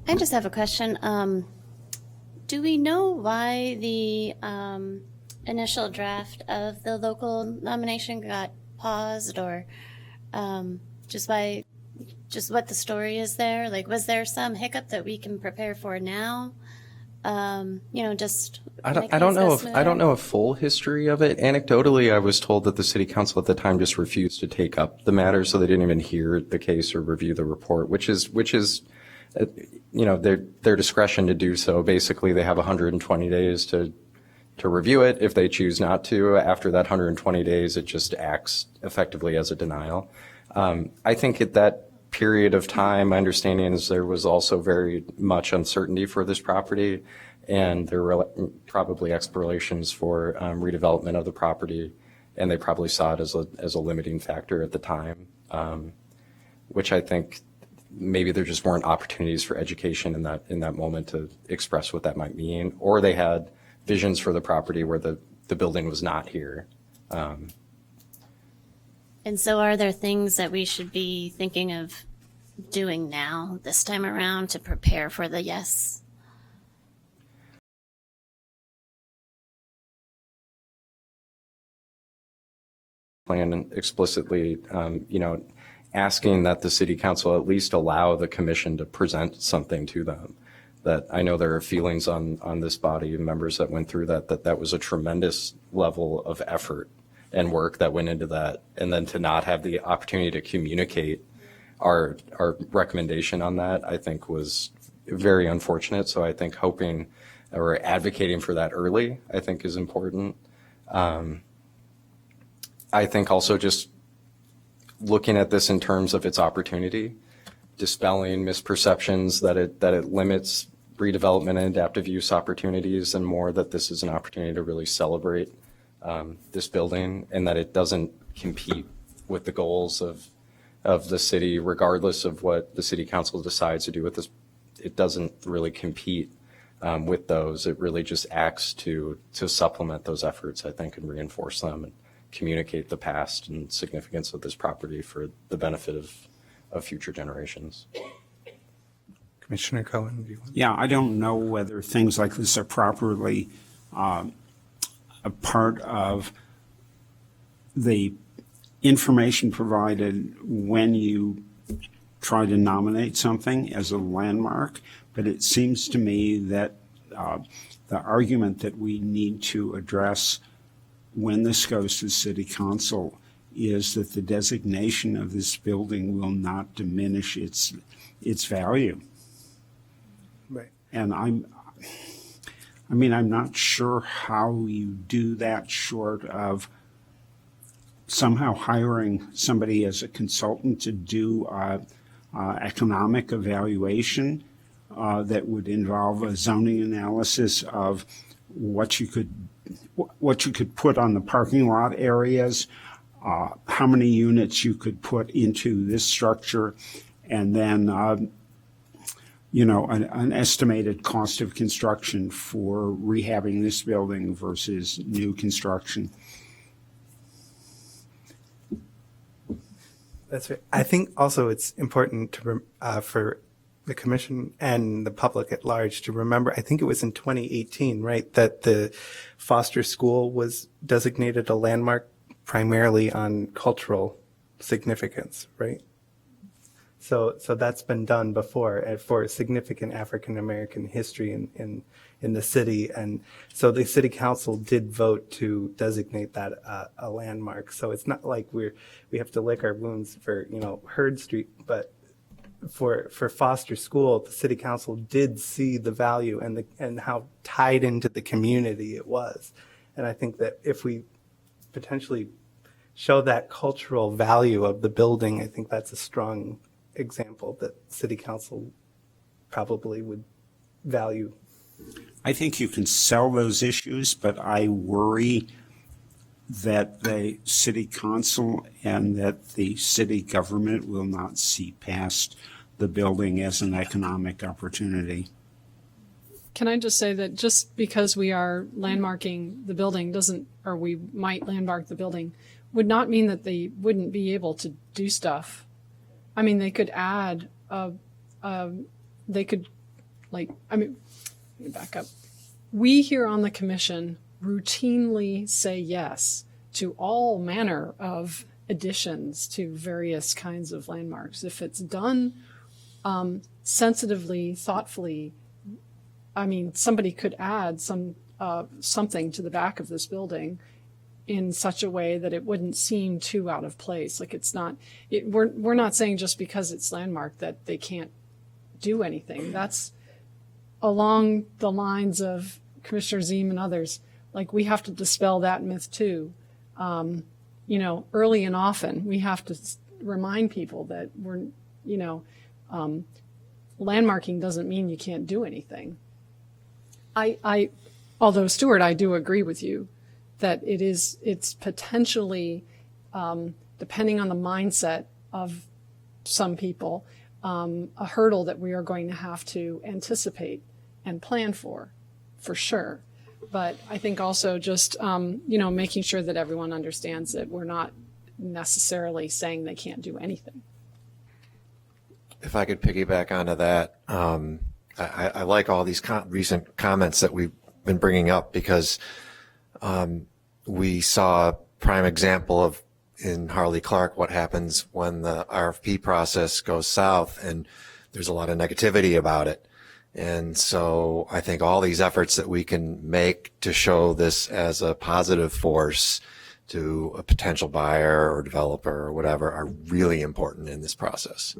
I just have a question. Do we know why the initial draft of the local nomination got paused, or just what the story is there? Like, was there some hiccup that we can prepare for now? Just I don't know a full history of it. Anecdotally, I was told that the city council at the time just refused to take up the matter, so they didn't even hear the case or review the report, which is their discretion to do so. Basically, they have 120 days to review it. If they choose not to, after that 120 days, it just acts effectively as a denial. I think at that period of time, my understanding is there was also very much uncertainty for this property, and there were probably explorations for redevelopment of the property, and they probably saw it as a limiting factor at the time, which I think maybe there just weren't opportunities for education in that moment to express what that might mean, or they had visions for the property where the building was not here. And so are there things that we should be thinking of doing now, this time around, to prepare for the yes? Plan explicitly, asking that the city council at least allow the commission to present something to them. That I know there are feelings on this body of members that went through that was a tremendous level of effort and work that went into that, and then to not have the opportunity to communicate our recommendation on that, I think was very unfortunate. So I think hoping or advocating for that early, I think is important. I think also just looking at this in terms of its opportunity, dispelling misperceptions that it limits redevelopment and adaptive use opportunities, and more that this is an opportunity to really celebrate this building, and that it doesn't compete with the goals of the city, regardless of what the city council decides to do with this. It doesn't really compete with those. It really just acts to supplement those efforts, I think, and reinforce them and communicate the past and significance of this property for the benefit of future generations. Commissioner Cohen, do you want? Yeah, I don't know whether things like this are properly a part of the information provided when you try to nominate something as a landmark, but it seems to me that the argument that we need to address when this goes to City Council is that the designation of this building will not diminish its value. Right. And I'm not sure how you do that short of somehow hiring somebody as a consultant to do economic evaluation that would involve a zoning analysis of what you could put on the parking lot areas, how many units you could put into this structure, and then an estimated cost of construction for rehabbing this building versus new construction. That's right. I think also it's important to for the commission and the public at large to remember, I think it was in 2018, right, that the Foster School was designated a landmark primarily on cultural significance, right? So that's been done before for significant African American history in the city, and so the city council did vote to designate that a landmark. So it's not like we have to lick our wounds for Heard Street, but for Foster School, the city council did see the value and how tied into the community it was. And I think that if we potentially show that cultural value of the building, I think that's a strong example that city council probably would value. I think you can sell those issues, but I worry that the city council and that the city government will not see past the building as an economic opportunity. Can I just say that just because we are landmarking the building or we might landmark the building, would not mean that they wouldn't be able to do stuff. I mean, they could add, let me back up. We here on the commission routinely say yes to all manner of additions to various kinds of landmarks. If it's done sensitively, thoughtfully, I mean, somebody could add something to the back of this building in such a way that it wouldn't seem too out of place. Like we're not saying just because it's landmarked that they can't do anything. That's along the lines of Commissioner Ziem and others. Like, we have to dispel that myth too. Early and often we have to remind people that landmarking doesn't mean you can't do anything. Although Stuart, I do agree with you that it's potentially, depending on the mindset of some people, a hurdle that we are going to have to anticipate and plan for sure. But I think also just, making sure that everyone understands that we're not necessarily saying they can't do anything. If I could piggyback onto that, I like all these recent comments that we've been bringing up, because we saw a prime example of in Harley Clark what happens when the RFP process goes south, and there's a lot of negativity about it. And so I think all these efforts that we can make to show this as a positive force to a potential buyer or developer or whatever are really important in this process.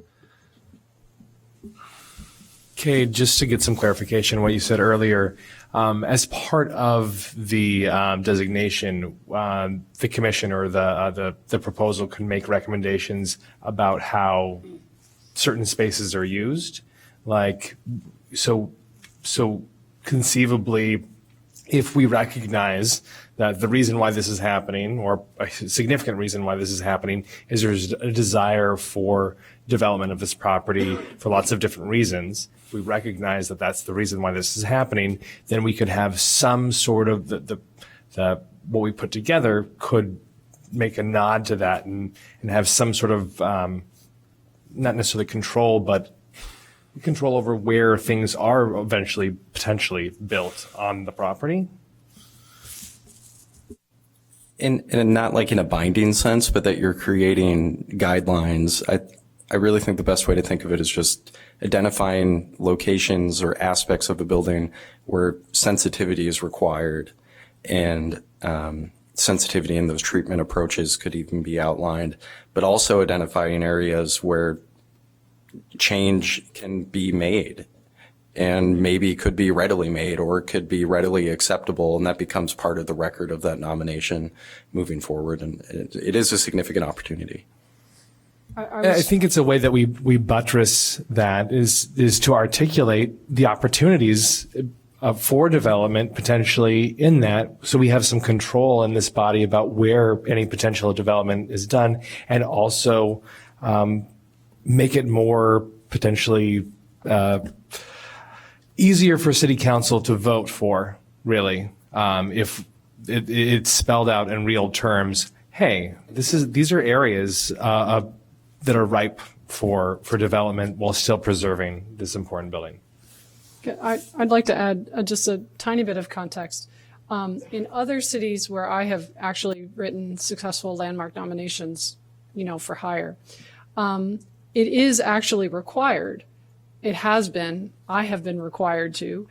Okay, just to get some clarification on what you said earlier, as part of the designation, the commission or the proposal can make recommendations about how certain spaces are used. Like, so conceivably, if we recognize that the reason why this is happening, or a significant reason why this is happening, is there's a desire for development of this property for lots of different reasons, if we recognize that that's the reason why this is happening, then we could have some sort of what we put together could make a nod to that and have some sort of not necessarily control, but control over where things are eventually potentially built on the property. And not like in a binding sense, but that you're creating guidelines. I really think the best way to think of it is just identifying locations or aspects of a building where sensitivity is required, and sensitivity in those treatment approaches could even be outlined, but also identifying areas where change can be made and maybe could be readily made or could be readily acceptable, and that becomes part of the record of that nomination moving forward. And it is a significant opportunity. I think it's a way that we buttress that is to articulate the opportunities for development potentially in that, so we have some control in this body about where any potential development is done, and also make it more potentially easier for city council to vote for, really, if it's spelled out in real terms. Hey, these are areas that are ripe for development while still preserving this important building. I'd like to add just a tiny bit of context. In other cities where I have actually written successful landmark nominations, for hire, it is actually required. It has been. I have been required to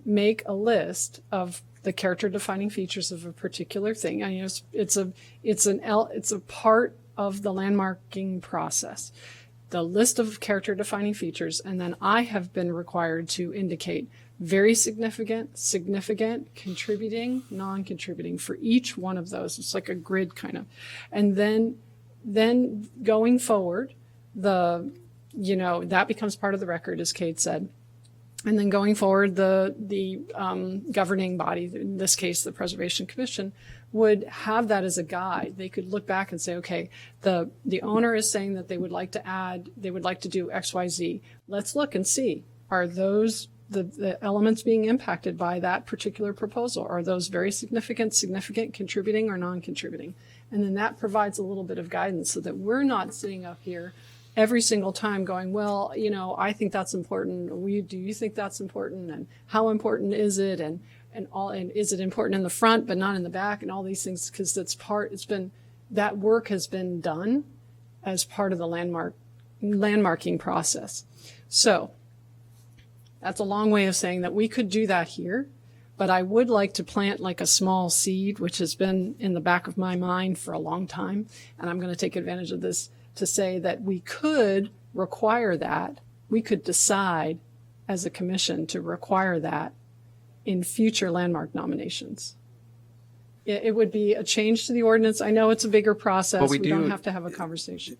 make a list of the character defining features of a particular thing. I mean, it's a part of the landmarking process. the list of character defining features, and then I have been required to indicate very significant, significant, contributing, non-contributing for each one of those. It's like a grid kind of. And then going forward, that becomes part of the record, as Kate said. And then going forward, the governing body, in this case, the Preservation Commission, would have that as a guide. They could look back and say, okay, the owner is saying that they would like to do X, Y, Z. Let's look and see, are those the elements being impacted by that particular proposal? Are those very significant, contributing, or non-contributing? And then that provides a little bit of guidance so that we're not sitting up here every single time going, well, I think that's important. Do you think that's important? And how important is it? And is it important in the front but not in the back? And all these things, because that work has been done as part of the landmarking process. So that's a long way of saying that we could do that here, but I would like to plant like a small seed, which has been in the back of my mind for a long time. And I'm going to take advantage of this to say that we could require that. We could decide as a commission to require that in future landmark nominations. It would be a change to the ordinance. I know it's a bigger process. But we don't have to have a conversation.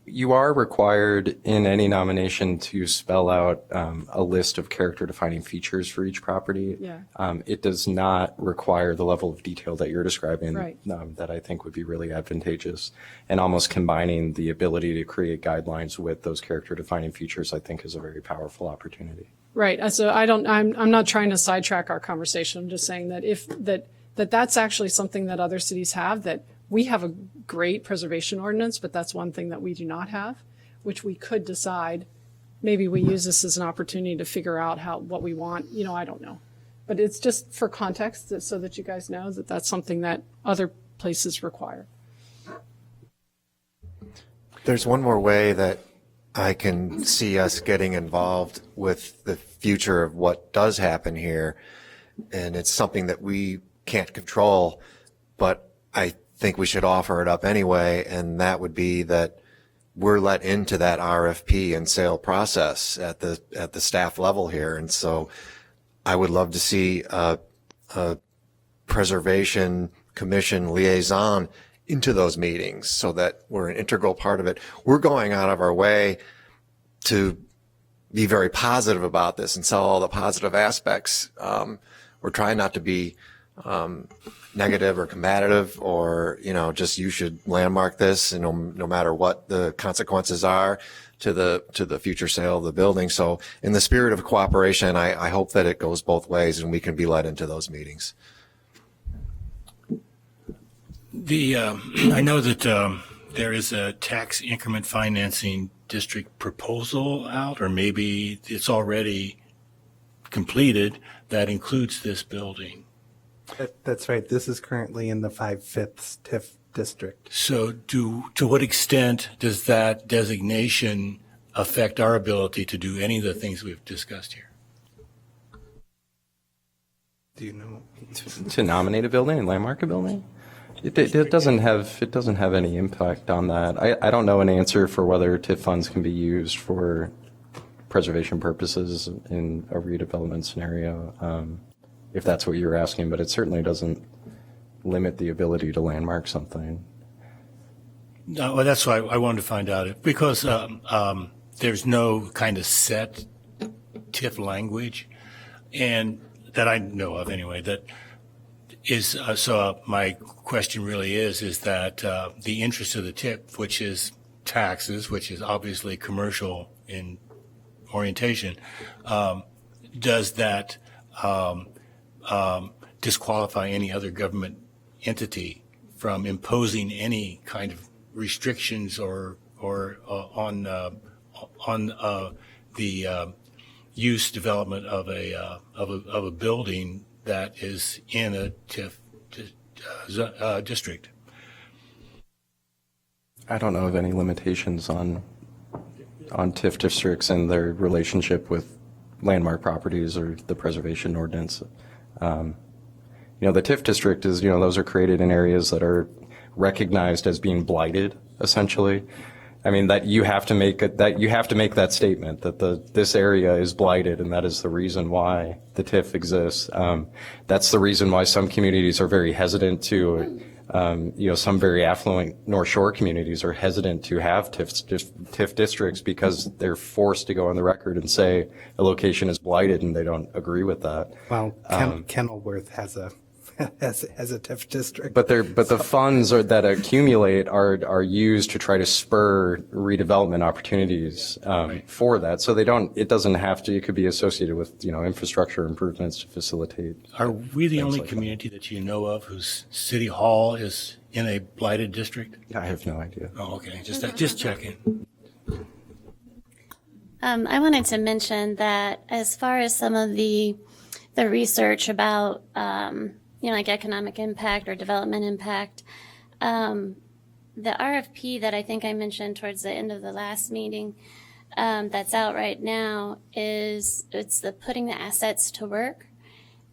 You are required in any nomination to spell out a list of character defining features for each property. Yeah. It does not require the level of detail that you're describing, Right. That I think would be really advantageous. And almost combining the ability to create guidelines with those character defining features, I think, is a very powerful opportunity. Right. So I'm not trying to sidetrack our conversation. I'm just saying that that's actually something that other cities have, that we have a great preservation ordinance, but that's one thing that we do not have, which we could decide. Maybe we use this as an opportunity to figure out what we want. I don't know. But it's just for context so that you guys know that that's something that other places require. There's one more way that I can see us getting involved with the future of what does happen here. And it's something that we can't control, but I think we should offer it up anyway. And that would be that we're let into that RFP and sale process at the staff level here. And so I would love to see a Preservation Commission liaison into those meetings so that we're an integral part of it. We're going out of our way to be very positive about this and sell all the positive aspects. We're trying not to be negative or combative or, just you should landmark this, and no matter what the consequences are to the future sale of the building. So in the spirit of cooperation, I hope that it goes both ways and we can be led into those meetings. I know that there is a tax increment financing district proposal out, or maybe it's already completed, that includes this building. That's right. This is currently in the 5/5 TIF district. So to what extent does that designation affect our ability to do any of the things we've discussed here? Do you know? To nominate a building and landmark a building? It doesn't have any impact on that. I don't know an answer for whether TIF funds can be used for preservation purposes in a redevelopment scenario, if that's what you're asking, but it certainly doesn't limit the ability to landmark something. No, well, that's why I wanted to find out, because there's no kind of set TIF language, and that I know of anyway, that is, so my question really is that the interest of the TIF, which is taxes, which is obviously commercial in orientation, does that disqualify any other government entity from imposing any kind of restrictions or on the use development of a building that is in a TIF district? I don't know of any limitations on TIF districts and their relationship with landmark properties or the preservation ordinance. The TIF district is, those are created in areas that are recognized as being blighted, essentially. I mean, that you have to make that statement that this area is blighted, and that is the reason why the TIF exists. That's the reason why some communities are very hesitant to, some very affluent North Shore communities are hesitant to have TIF districts, because they're forced to go on the record and say a location is blighted, and they don't agree with that. Well, Kenilworth has a TIF district. But the funds that accumulate are used to try to spur redevelopment opportunities for that. So it doesn't have to. It could be associated with infrastructure improvements to facilitate. Are we the only community that you know of whose city hall is in a blighted district? I have no idea. Oh, okay. Just checking. I wanted to mention that as far as some of the research about like economic impact or development impact. The RFP that I think I mentioned towards the end of the last meeting that's out right now it's the putting the assets to work.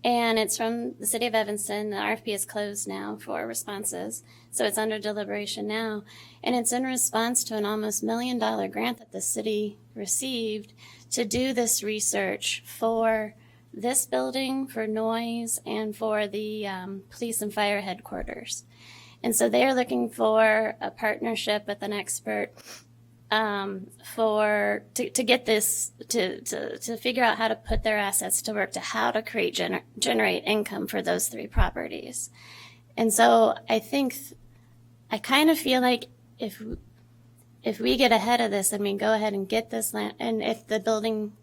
And it's from the city of Evanston. The RFP is closed now for responses. So it's under deliberation now. And it's in response to an almost $1 million grant that the city received to do this research for this building, for noise, and for the police and fire headquarters. And so they are looking for a partnership with an expert to get this, to figure out how to put their assets to work, to how to generate income for those 3 properties. And so I kind of feel like if we get ahead of this and we go ahead and get this land, and if the building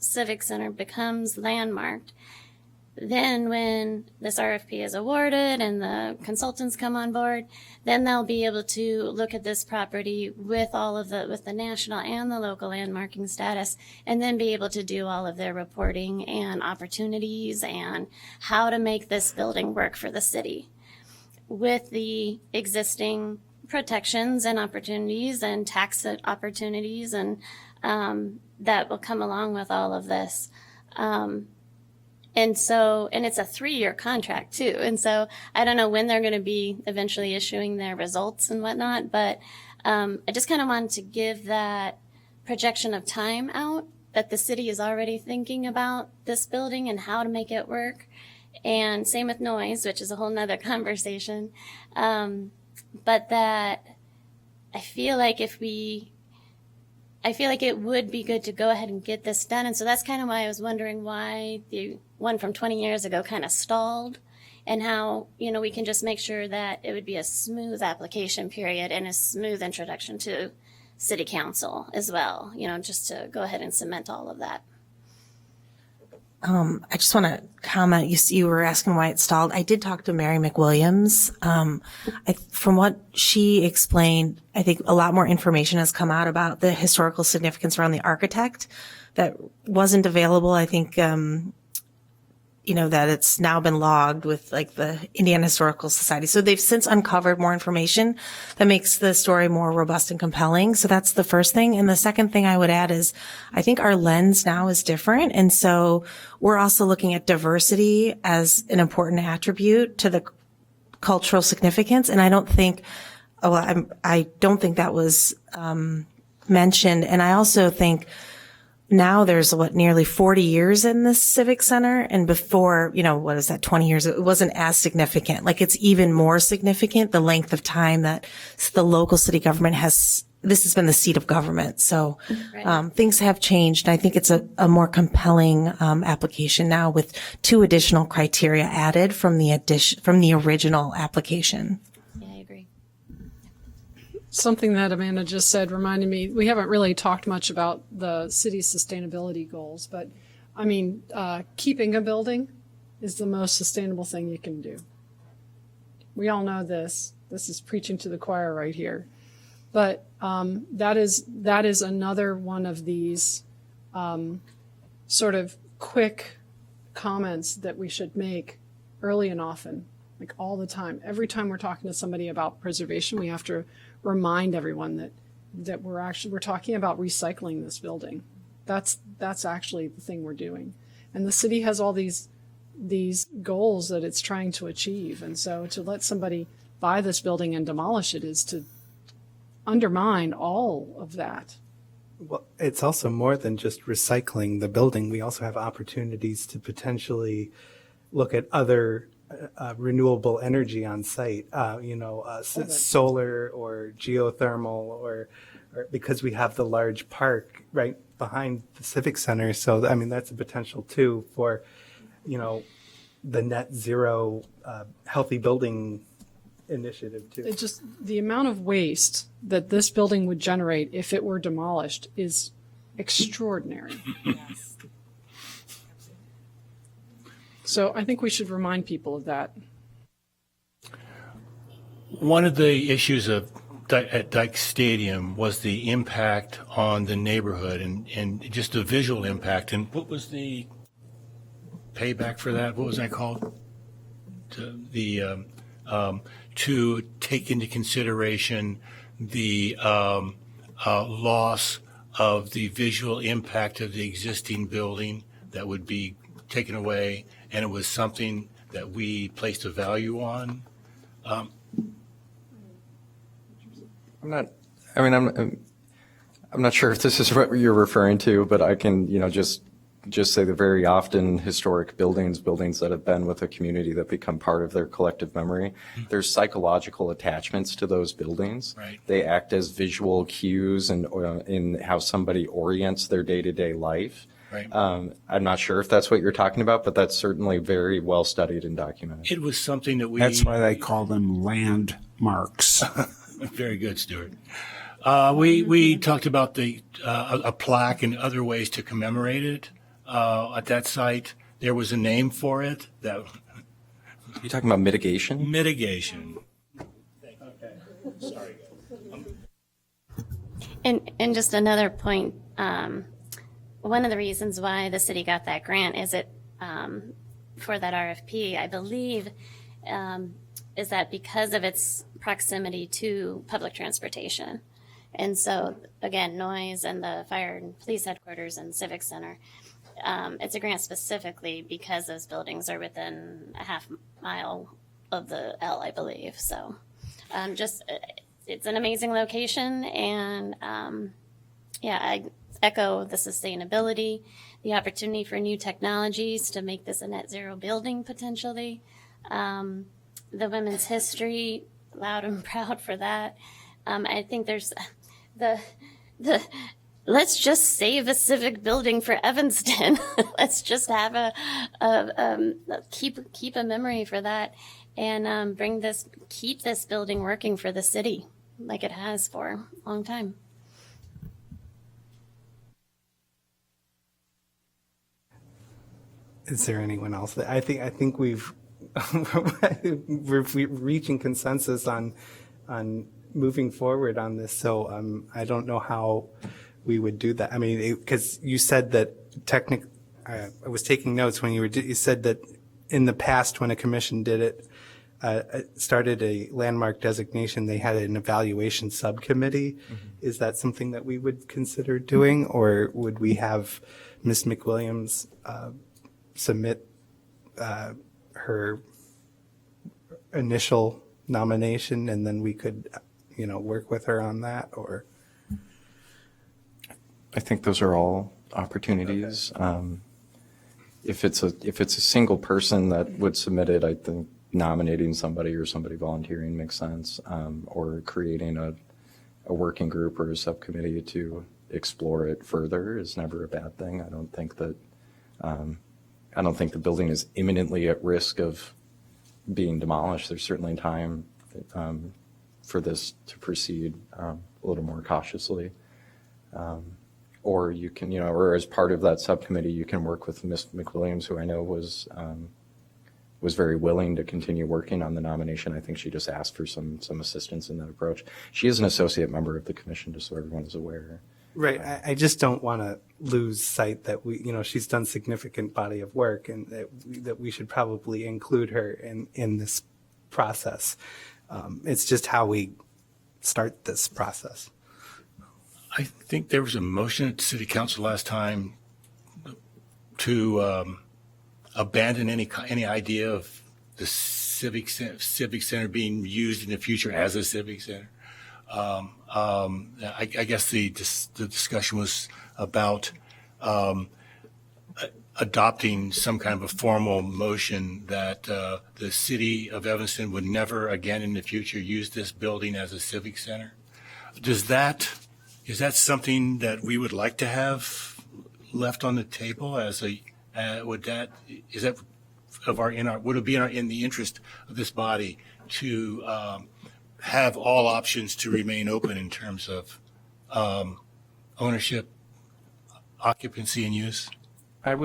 Civic Center becomes landmarked, then when this RFP is awarded and the consultants come on board, then they'll be able to look at this property with with the national and the local landmarking status, and then be able to do all of their reporting and opportunities and how to make this building work for the city with the existing protections and opportunities and tax opportunities and that will come along with all of this. And it's a 3-year contract too. And so I don't know when they're going to be eventually issuing their results and whatnot, but I just kind of wanted to give that projection of time out, that the city is already thinking about this building and how to make it work. And same with noise, which is a whole nother conversation. But that I feel like it would be good to go ahead and get this done. And so that's kind of why I was wondering why the one from 20 years ago kind of stalled, and how, we can just make sure that it would be a smooth application period and a smooth introduction to city council as well, just to go ahead and cement all of that. I just want to comment. You were asking why it stalled. I did talk to Mary McWilliams. From what she explained, I think a lot more information has come out about the historical significance around the architect that wasn't available. I think, that it's now been logged with like the Indiana Historical Society. So they've since uncovered more information that makes the story more robust and compelling. So that's the first thing. And the second thing I would add is I think our lens now is different. And so we're also looking at diversity as an important attribute to the cultural significance. And I don't think that was mentioned. And I also think now there's nearly 40 years in this civic center. And before, 20 years, it wasn't as significant. Like it's even more significant, the length of time that the local city government this has been the seat of government. So, things have changed. I think it's a more compelling, application now with 2 additional criteria added from the original application. Yeah, I agree. Something that Amanda just said reminded me, we haven't really talked much about the city's sustainability goals, but keeping a building is the most sustainable thing you can do. We all know this. This is preaching to the choir right here. But that is another one of these sort of quick comments that we should make early and often, like all the time. Every time we're talking to somebody about preservation, we have to remind everyone that we're talking about recycling this building. That's actually the thing we're doing. And the city has all these goals that it's trying to achieve. And so to let somebody buy this building and demolish it is to undermine all of that. Well, it's also more than just recycling the building. We also have opportunities to potentially look at other renewable energy on site, solar or geothermal, or because we have the large park right behind the Civic Center. So, I mean, that's a potential too for, the net zero healthy building initiative too. It just, the amount of waste that this building would generate if it were demolished is extraordinary. So I think we should remind people of that. One of the issues at Dyke Stadium was the impact on the neighborhood and just the visual impact. And what was the payback for that? What was that called? To take into consideration the loss of the visual impact of the existing building that would be taken away, and it was something that we placed a value on. I'm not sure if this is what you're referring to, but I can, just say that very often historic buildings that have been with a community that become part of their collective memory, there's psychological attachments to those buildings. Right. They act as visual cues and in how somebody orients their day-to-day life. Right. I'm not sure if that's what you're talking about, but that's certainly very well studied and documented. It was something that we... That's why they call them landmarks. Very good, Stuart. We talked about a plaque and other ways to commemorate it. At that site, there was a name for it. That You're talking about mitigation? Mitigation. Okay. Sorry. And just another point, one of the reasons why the city got that grant is for that RFP, I believe, is that because of its proximity to public transportation. And so, again, noise and the fire and police headquarters and civic center, it's a grant specifically because those buildings are within a half mile of the L, I believe. So it's an amazing location. And I echo the sustainability, the opportunity for new technologies to make this a net zero building potentially. The women's history, loud and proud for that. I think there's the let's just save a civic building for Evanston. Let's just have keep a memory for that, and keep this building working for the city like it has for a long time. Is there anyone else? I think we're reaching consensus on moving forward on this. So I don't know how we would do that. I mean, because you said that I was taking notes when you said that in the past when a commission did it, started a landmark designation, they had an evaluation subcommittee. Mm-hmm. Is that something that we would consider doing, or would we have Ms. McWilliams submit her initial nomination, and then we could, work with her on that? Or I think those are all opportunities. Okay. If it's a single person that would submit it, I think nominating somebody or somebody volunteering makes sense, or creating a working group or a subcommittee to explore it further is never a bad thing. I don't think that the building is imminently at risk of being demolished. There's certainly time for this to proceed a little more cautiously. Or you can, or as part of that subcommittee, you can work with Ms. McWilliams, who I know was very willing to continue working on the nomination. I think she just asked for some assistance in that approach. She is an associate member of the commission, just so everyone is aware. Right. I just don't want to lose sight that she's done significant body of work, and that we should probably include her in this process. It's just how we start this process. I think there was a motion at the city council last time to abandon any idea of the civic center being used in the future as a civic center. I guess the discussion was about adopting some kind of a formal motion that the city of Evanston would never again in the future use this building as a civic center. Is that something that we would like to have left on the table as a would it be in the interest of this body to have all options to remain open in terms of ownership, occupancy, and use? I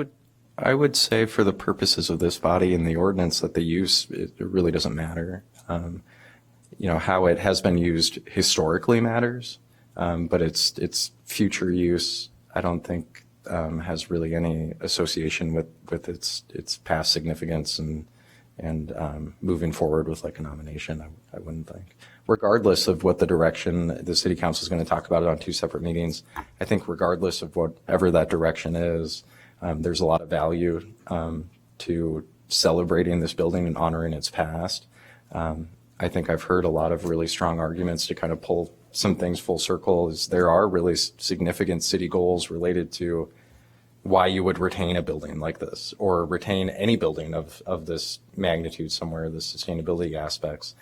would say for the purposes of this body and the ordinance that the use, it really doesn't matter. How it has been used historically matters, but its future use, I don't think has really any association with its past significance and moving forward with like a nomination. I wouldn't think. Regardless of what the direction the city council is going to talk about it on 2 separate meetings, I think regardless of whatever that direction is, there's a lot of value to celebrating this building and honoring its past. I think I've heard a lot of really strong arguments to kind of pull some things full circle. There are really significant city goals related to why you would retain a building like this or retain any building of this magnitude somewhere, the sustainability aspects.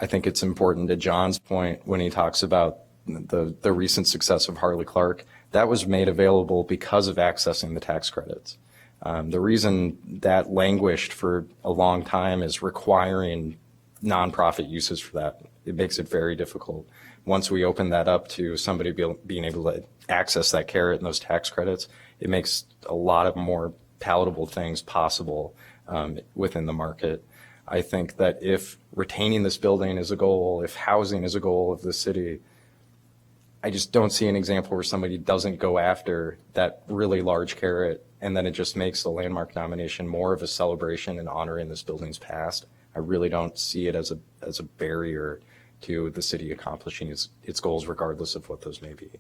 I think it's important to John's point when he talks about the recent success of Harley Clark. That was made available because of accessing the tax credits. The reason that languished for a long time is requiring nonprofit uses for that. It makes it very difficult. Once we open that up to somebody being able to access that carrot and those tax credits, it makes a lot of more palatable things possible within the market. I think that if retaining this building is a goal, if housing is a goal of the city, I just don't see an example where somebody doesn't go after that really large carrot, and then it just makes the landmark nomination more of a celebration and honoring this building's past. I really don't see it as a barrier to the city accomplishing its goals, regardless of what those may be.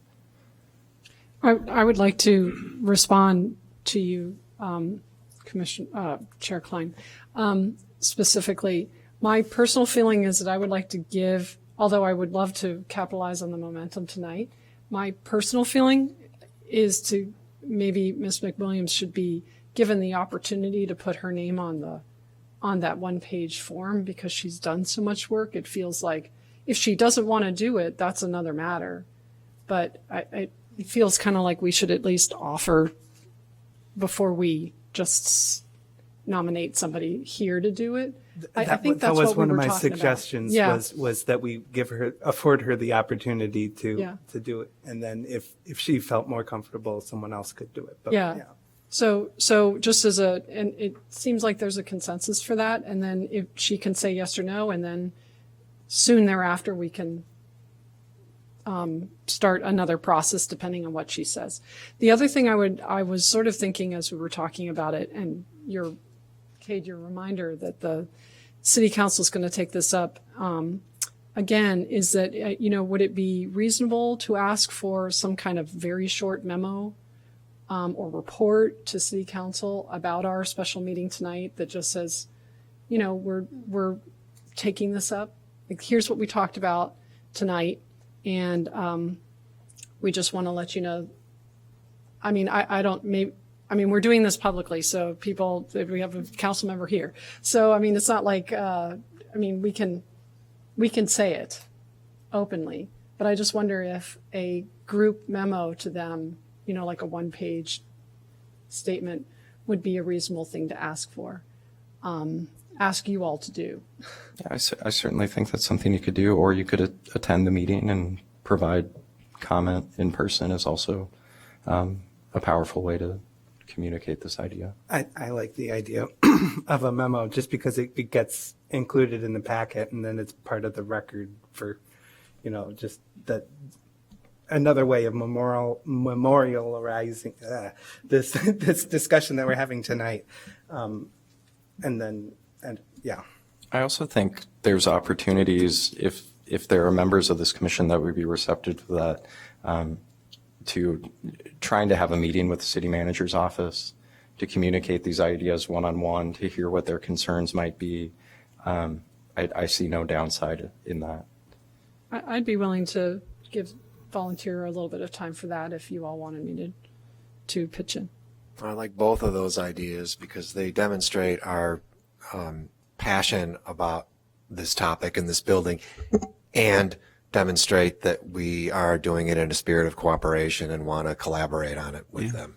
I would like to respond to you, Chair Klein. Specifically, my personal feeling is that I would like to give, although I would love to capitalize on the momentum tonight, my personal feeling is to maybe Ms. McWilliams should be given the opportunity to put her name on that one-page form because she's done so much work. It feels like if she doesn't want to do it, that's another matter. But it feels kind of like we should at least offer before we just nominate somebody here to do it. I think that's that was what we one of were my talking suggestions. about. Was that we afford her the opportunity to do it, and then if she felt more comfortable, someone else could do it. But, Yeah. So just and it seems like there's a consensus for that. And then if she can say yes or no, and then soon thereafter we can start another process depending on what she says. The other thing I was sort of thinking as we were talking about it, and Cade, your reminder that the city council is going to take this up again, is that, would it be reasonable to ask for some kind of very short memo or report to city council about our special meeting tonight that just says, we're taking this up. Like, here's what we talked about tonight. And we just want to let you know. I mean, we're doing this publicly, so we have a council member here. So, I mean, it's not like, we can say it openly, but I just wonder if a group memo to them, like a one-page statement would be a reasonable thing to ask for, ask you all to do. Yeah, I certainly think that's something you could do, or you could attend the meeting and provide comment in person is also a powerful way to communicate this idea. I like the idea of a memo just because it gets included in the packet and then it's part of the record for, just that another way of memorializing this discussion that we're having tonight. I also think there's opportunities if there are members of this commission that would be receptive to that, to trying to have a meeting with the city manager's office to communicate these ideas one-on-one, to hear what their concerns might be. I see no downside in that. I'd be willing to volunteer a little bit of time for that if you all wanted me to pitch in. I like both of those ideas because they demonstrate our passion about this topic and this building and demonstrate that we are doing it in a spirit of cooperation and want to collaborate on it with them.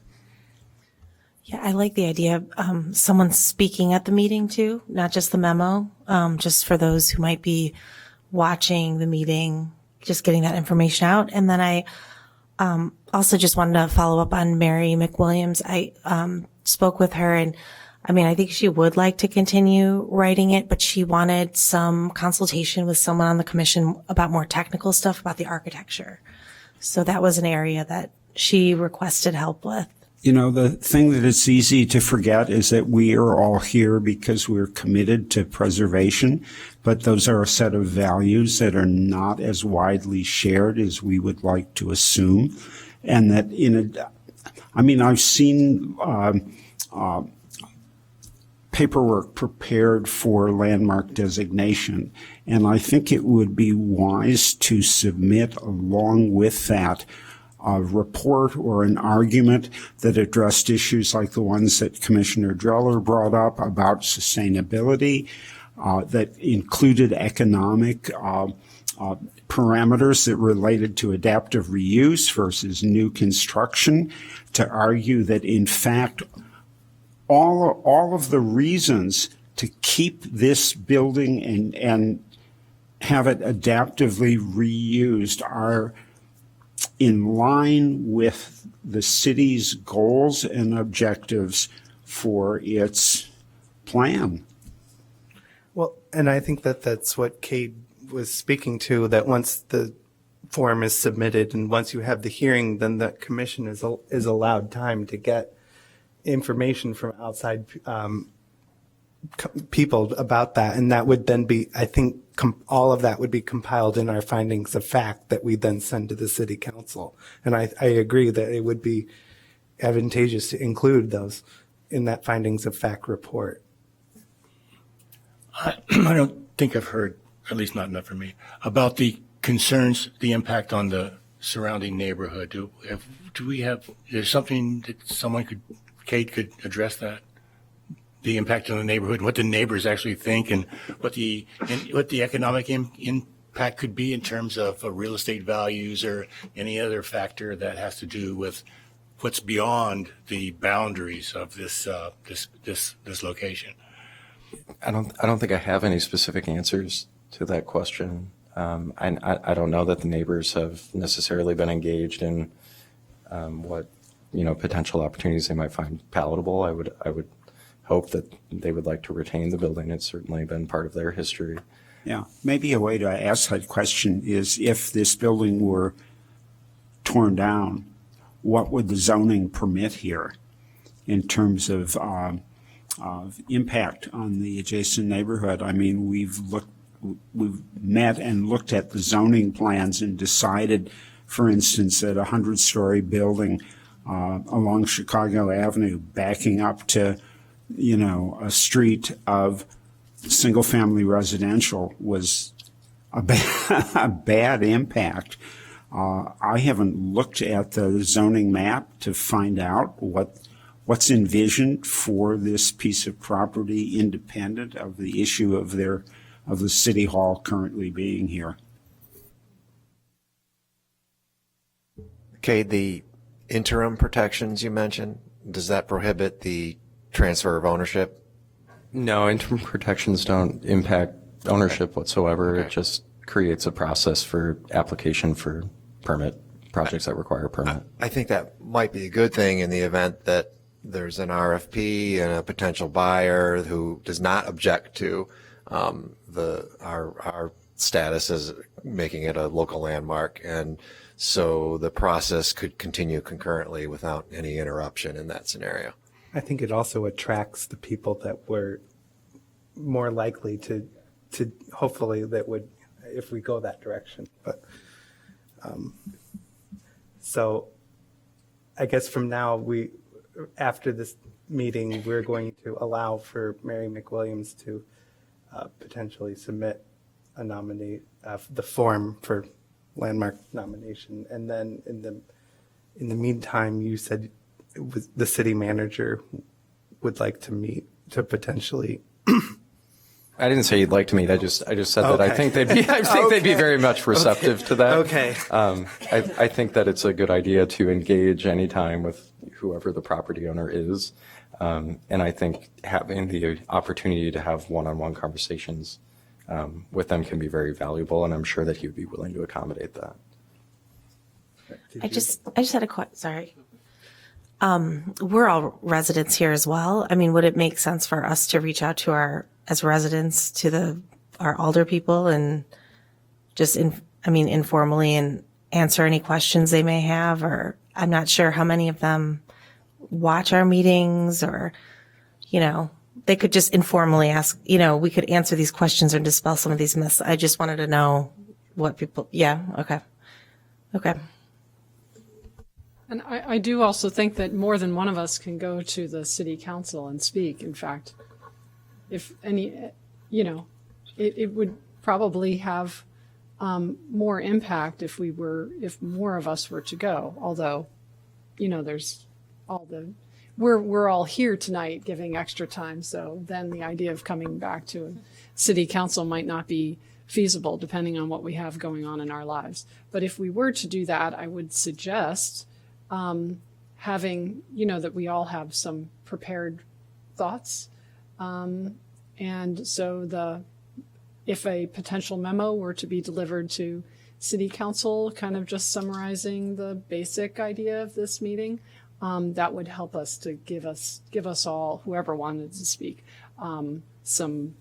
Yeah, I like the idea of someone speaking at the meeting too, not just the memo, just for those who might be watching the meeting, just getting that information out. And then I also just wanted to follow up on Mary McWilliams. I spoke with her, and I mean, I think she would like to continue writing it, but she wanted some consultation with someone on the commission about more technical stuff about the architecture. So that was an area that she requested help with. You know, the thing that it's easy to forget is that we are all here because we're committed to preservation, but those are a set of values that are not as widely shared as we would like to assume. And that I've seen paperwork prepared for landmark designation, and I think it would be wise to submit along with that a report or an argument that addressed issues like the ones that Commissioner Dreller brought up about sustainability, that included economic parameters that related to adaptive reuse versus new construction, to argue that in fact all of the reasons to keep this building and have it adaptively reused are in line with the city's goals and objectives for its plan. Well, and I think that that's what Kate was speaking to, that once the form is submitted and once you have the hearing, then the commission is allowed time to get information from outside people about that. And that would then be, I think, all of that would be compiled in our findings of fact that we then send to the city council. And I agree that it would be advantageous to include those in that findings of fact report. I don't think I've heard, at least not enough for me, about the concerns, the impact on the surrounding neighborhood. Do we have, is something that Kate could address that? The impact on the neighborhood, what the neighbors actually think, and what the economic impact could be in terms of real estate values or any other factor that has to do with what's beyond the boundaries of this location. I don't think I have any specific answers to that question. I don't know that the neighbors have necessarily been engaged in what potential opportunities they might find palatable. I would hope that they would like to retain the building. It's certainly been part of their history. Yeah, maybe a way to ask that question is, if this building were torn down, what would the zoning permit here in terms of impact on the adjacent neighborhood? I mean, we've met and looked at the zoning plans and decided, for instance, that a 100-story building along Chicago Avenue backing up to a street of single-family residential was a bad impact. I haven't looked at the zoning map to find out what's envisioned for this piece of property, independent of the issue of the city hall currently being here. Okay, the interim protections you mentioned, does that prohibit the transfer of ownership? No, interim protections don't impact ownership whatsoever. Okay. It just creates a process for application for permit, projects that require a permit. I think that might be a good thing in the event that there's an RFP and a potential buyer who does not object to our status as making it a local landmark, and so the process could continue concurrently without any interruption in that scenario. I think it also attracts the people that were more likely to hopefully that would, if we go that direction. But so I guess from now, after this meeting, we're going to allow for Mary McWilliams to potentially submit the form for landmark nomination. And then in the meantime, you said the city manager would like to meet to potentially. I didn't say you'd like to meet. I just said that I Okay. think they'd be. I think they'd be very much receptive to that. Okay. I think that it's a good idea to engage anytime with whoever the property owner is, and I think having the opportunity to have one-on-one conversations with them can be very valuable, and I'm sure that he would be willing to accommodate that. I just had a question. Sorry. We're all residents here as well. I mean, would it make sense for us to reach out to as residents to our alder people and just informally and answer any questions they may have? Or I'm not sure how many of them watch our meetings, or, they could just informally ask, we could answer these questions or dispel some of these myths. I just wanted to know what people, okay. And I do also think that more than one of us can go to the city council and speak. In fact, if any, it would probably have more impact if more of us were to go. Although, there's we're all here tonight giving extra time. So then the idea of coming back to a city council might not be feasible depending on what we have going on in our lives. But if we were to do that, I would suggest having, that we all have some prepared thoughts. And so if a potential memo were to be delivered to city council, kind of just summarizing the basic idea of this meeting, that would help us to give us all, whoever wanted to speak, some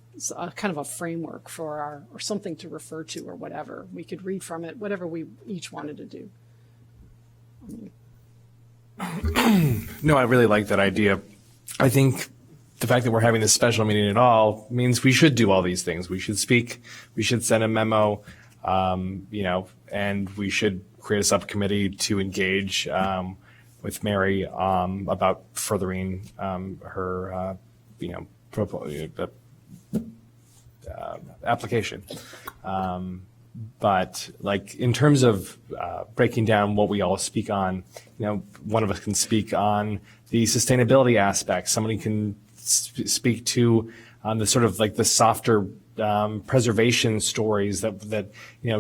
kind of a framework or something to refer to, or whatever. We could read from it, whatever we each wanted to do. No, I really like that idea. I think the fact that we're having this special meeting at all means we should do all these things. We should speak, we should send a memo, and we should create a subcommittee to engage with Mary about furthering her, application. But like in terms of breaking down what we all speak on, one of us can speak on the sustainability aspect. Somebody can speak to the sort of like the softer preservation stories that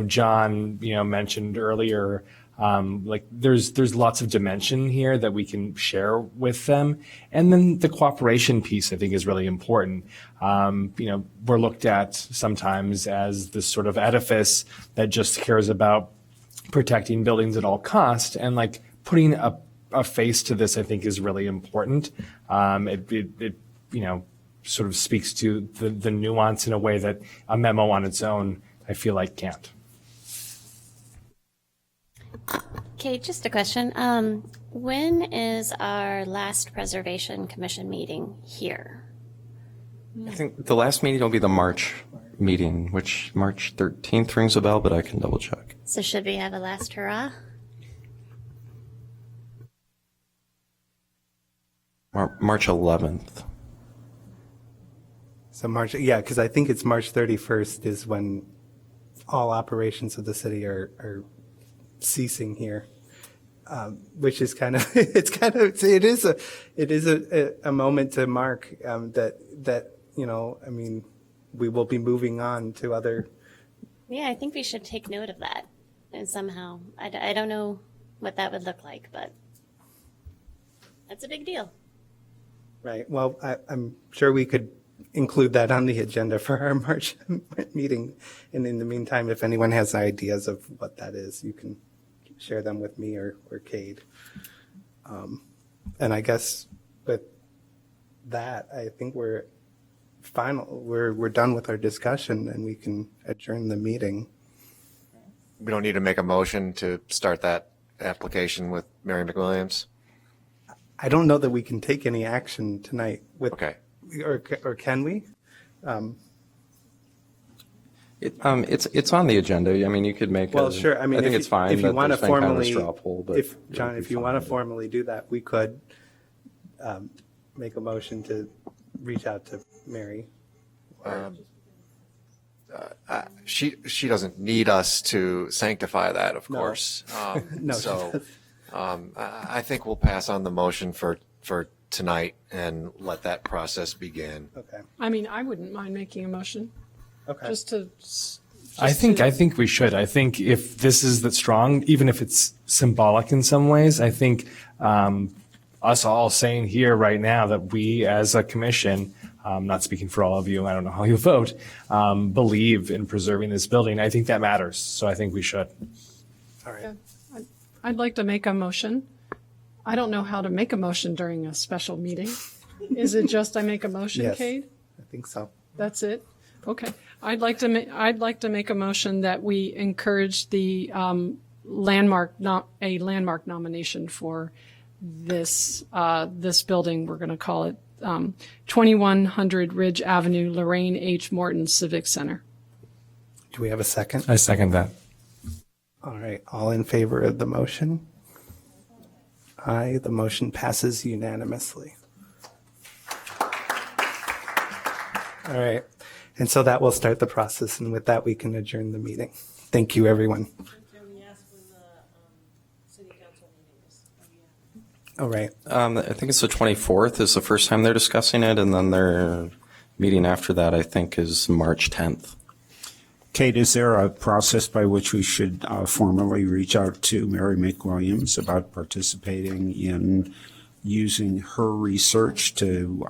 John mentioned earlier. Like there's lots of dimension here that we can share with them. And then the cooperation piece, I think, is really important. We're looked at sometimes as this sort of edifice that just cares about protecting buildings at all cost, and like putting a face to this, I think, is really important. It sort of speaks to the nuance in a way that a memo on its own, I feel like, can't. Okay, just a question. When is our last Preservation Commission meeting here? I think the last meeting will be the March meeting, which March 13th rings a bell, but I can double check. So should we have a last hurrah? March 11th. So because I think it's March 31st is when all operations of the city are ceasing here, which is it is a moment to mark that we will be moving on to other. Yeah, I think we should take note of that. And somehow, I don't know what that would look like, but that's a big deal. Right. Well, I'm sure we could include that on the agenda for our March meeting. And in the meantime, if anyone has ideas of what that is, you can share them with me or Cade. And I guess with that, I think we're done with our discussion, and we can adjourn the meeting. We don't need to make a motion to start that application with Mary McWilliams? I don't know that we can take any action tonight with. Okay. Or can we? It's on the agenda. I mean, you could make. Well, sure. I mean, I think if it's fine. If you want to formally, if you want to to formally do that, we could make a motion to reach out to Mary. I she doesn't need us to sanctify that, of course. No, she So I think we'll pass on the motion for tonight and let that process begin. Okay. I mean, I wouldn't mind making a motion, Okay. just to. I think we should. I think if this is that strong, even if it's symbolic in some ways, I think us all saying here right now that we as a commission, not speaking for all of you, I don't know how you vote, believe in preserving this building. I think that matters. So I think we should. All right. I'd like to make a motion. I don't know how to make a motion during a special meeting. Is it just I make a motion, Yes. Cade? I think so. That's it? Okay. I'd like to make a motion that we encourage the landmark nomination for this building. We're going to call it 2100 Ridge Avenue, Lorraine H. Morton Civic Center. Do we have a second? I second that. All right. All in favor of the motion? Aye. The motion passes unanimously. All right. And so that will start the process. And with that, we can adjourn the meeting. Thank you, everyone. All right. I think it's the 24th is the first time they're discussing it, and then their meeting after that, I think, is March 10th. Kate, is there a process by which we should formally reach out to Mary McWilliams about participating in using her research to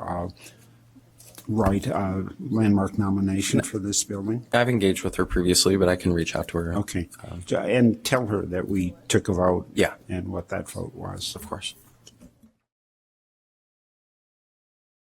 write a landmark nomination for this building? I've engaged with her previously, but I can reach out to her. Okay. And tell her that we took a vote. Yeah. And what that vote was. Of course.